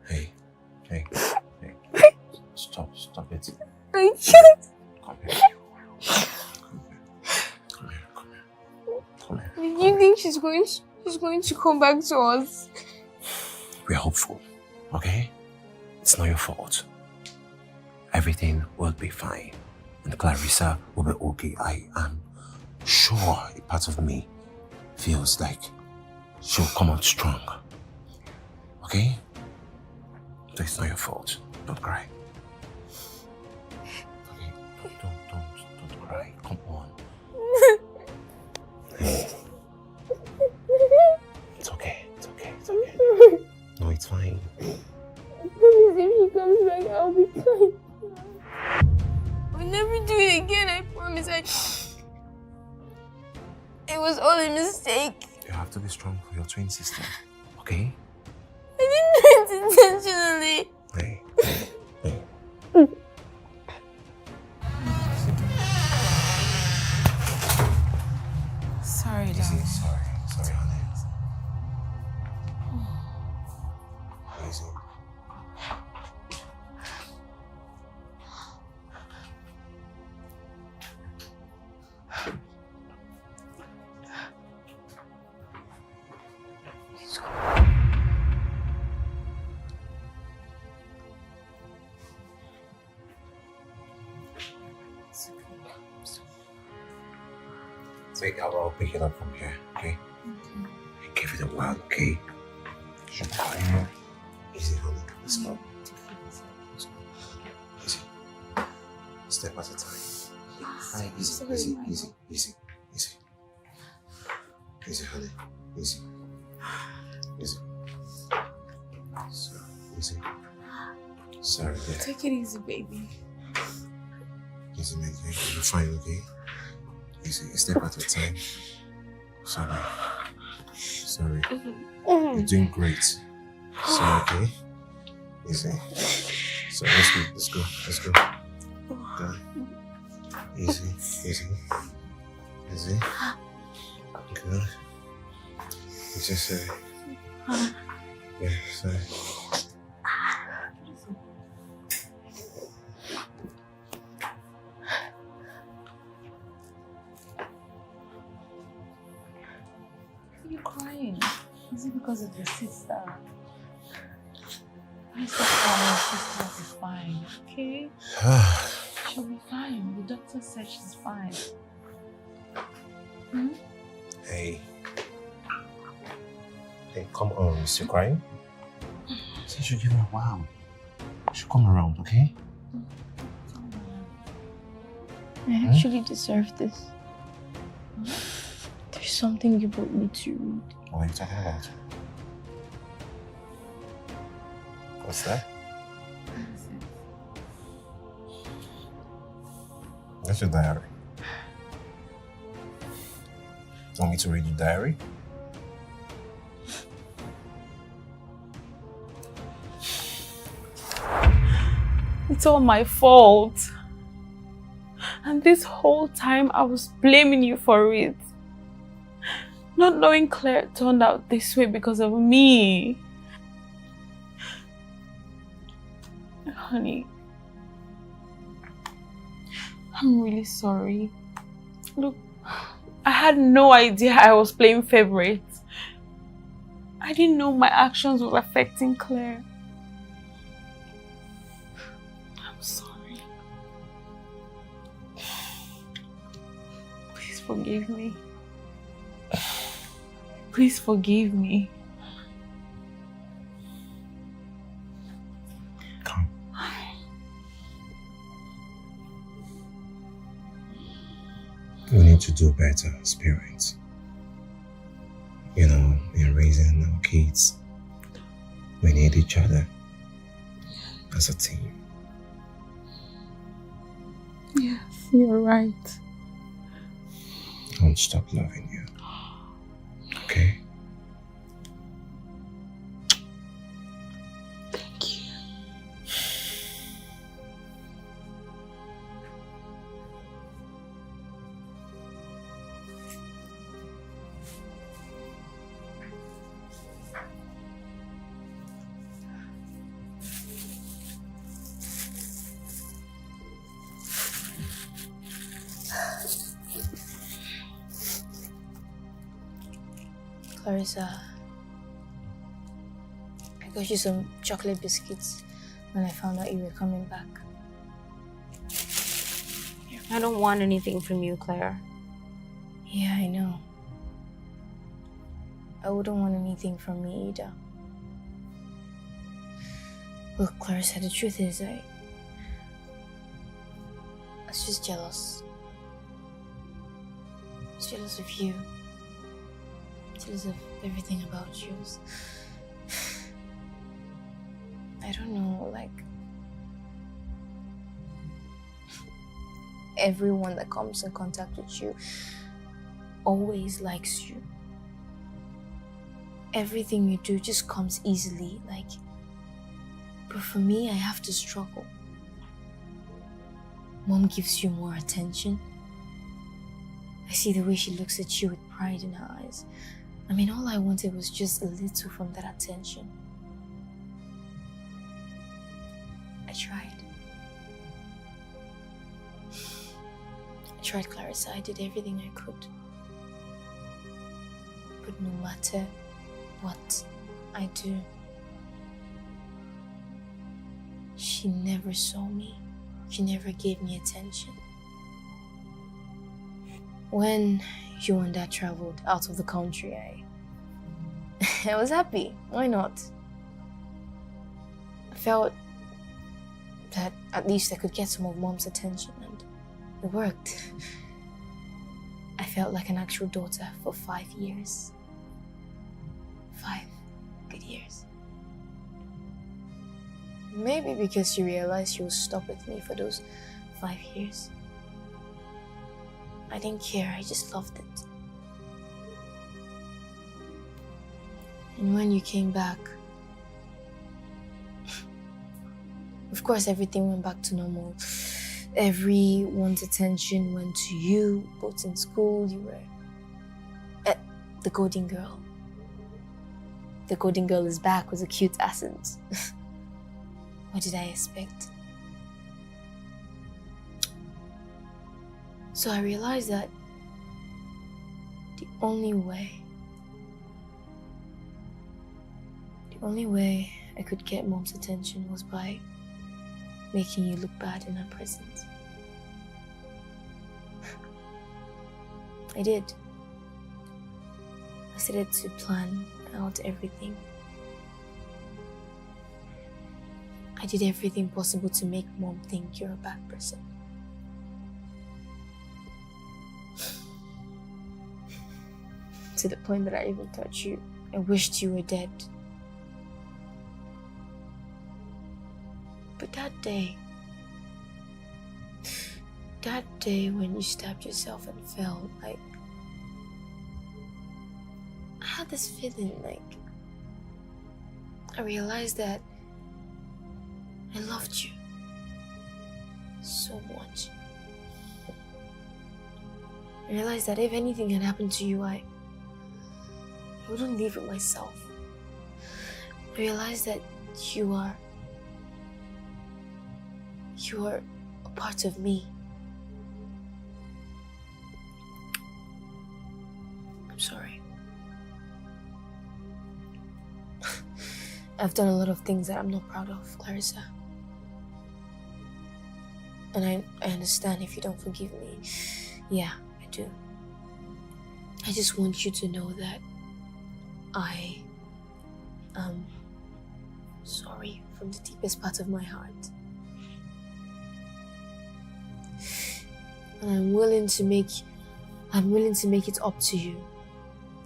Hey. Stop it. I can't. Come here. Do you think she's going to come back to us? We're hopeful, okay? It's not your fault. Everything will be fine. And Clarissa will be okay. I am sure a part of me feels like she'll come out strong. Okay? So it's not your fault. Don't cry. Okay? Don't cry. Come on. It's okay. No, it's fine. Promise if she comes back, I'll be fine. I'll never do it again. It was all a mistake. You have to be strong for your twin sister, okay? I didn't do it intentionally. Hey. Sorry, Easy, darling. sorry, honey. Easy. Wait, I'll pick it up from here, okay? Give it a while, okay? Should I? Easy, honey. Let's go. Easy. Step at a time. Hi, easy. Easy, honey. Easy. So, easy. Sorry, yeah. Take it easy, baby. Easy, man. You're fine, okay? Easy, step at a time. Sorry. You're doing great. So, okay? Easy. So, let's go. Go. Easy. Good. Easy, sorry. Yeah, sorry. Is it because of your sister? My sister is fine, okay? She'll be fine. The doctor said she's fine. Hey, come on, you still crying? So you should give her a while. She'll come around, okay? I actually deserve this. There's something you brought me to read. What are you talking about? What's that? That's your diary. Want me to read your diary? It's all my fault. And this whole time I was blaming you for it. Not knowing Claire turned out this way because of me. Honey, I'm really sorry. Look, I had no idea I was playing favorite. I didn't know my actions were affecting Claire. I'm sorry. Please forgive me. Please forgive me. Come. We need to do better, Spirit. You know, in raising our kids, we need each other as a team. Yes, you're right. I won't stop loving you. Okay? Thank you. Clarissa, I got you some chocolate biscuits when I found out you were coming back. I don't want anything from you, Claire. Yeah, I know. I wouldn't want anything from me either. Look, Clarissa, the truth is, I was just jealous. I was jealous of you. Jealous of everything about you. I don't know, like, everyone that comes in contact with you always likes you. Everything you do just comes easily, but for me, I have to struggle. Mom gives you more attention. I see the way she looks at you with pride in her eyes. I mean, all I wanted was just a little from that attention. I tried. Clarissa. I did everything I could. But no matter what I do, she never saw me. She never gave me attention. When you and Dad traveled out of the country, I was happy. Why not? I felt that at least I could get some of Mom's attention, and it worked. I felt like an actual daughter for 5 years. 5 good years. Maybe because she realized she was stuck with me for those 5 years. I didn't care, I just loved it. And when you came back, of course everything went back to normal. Everyone's attention went to you, both in school, you were the golden girl. The golden girl is back with a cute accent. What did I expect? So I realized that the only way I could get Mom's attention was by making you look bad in her presence. I did. I started to plan out everything. I did everything possible to make Mom think you're a bad person. To the point that I even thought I wished you were dead. But that day when you stabbed yourself and fell, I had this feeling I realized that I loved you so much. I realized that if anything had happened to you, I wouldn't leave it myself. I realized that you are a part of me. I'm sorry. I've done a lot of things that I'm not proud of, Clarissa. And I understand if you don't forgive me. Yeah, I do. I just want you to know that I am sorry from the deepest part of my heart. And I'm willing to make it up to you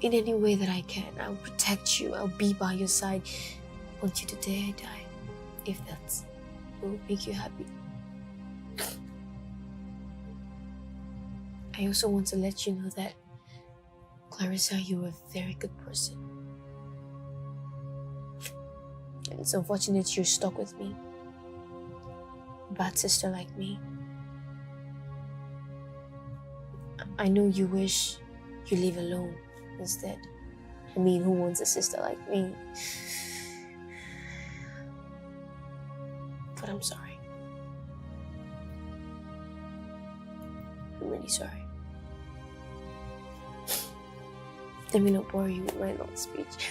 in any way that I can. I'll protect you. I'll be by your side until the day I die, if that will make you happy. I also want to let you know that, Clarissa, you're a very good person. And it's unfortunate you're stuck with me. A bad sister like me. I know you wish you live alone instead. I mean, who wants a sister like me? But I'm sorry. I'm really sorry. Let me not bore you with my long speech.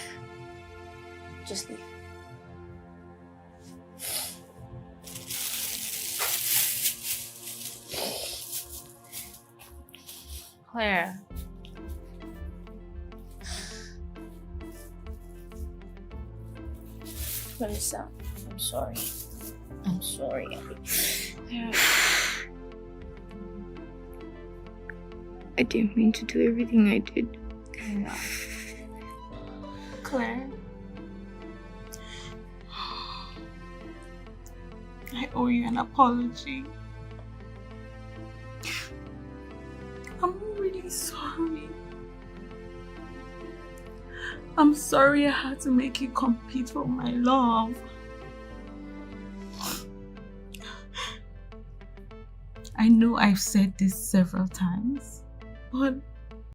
Just leave. Claire. Melissa, I'm sorry. I'm sorry. Claire. I didn't mean to do everything I did. I know. Claire. I owe you an apology. I'm really sorry. I'm sorry I had to make you compete for my love. I know I've said this several times, but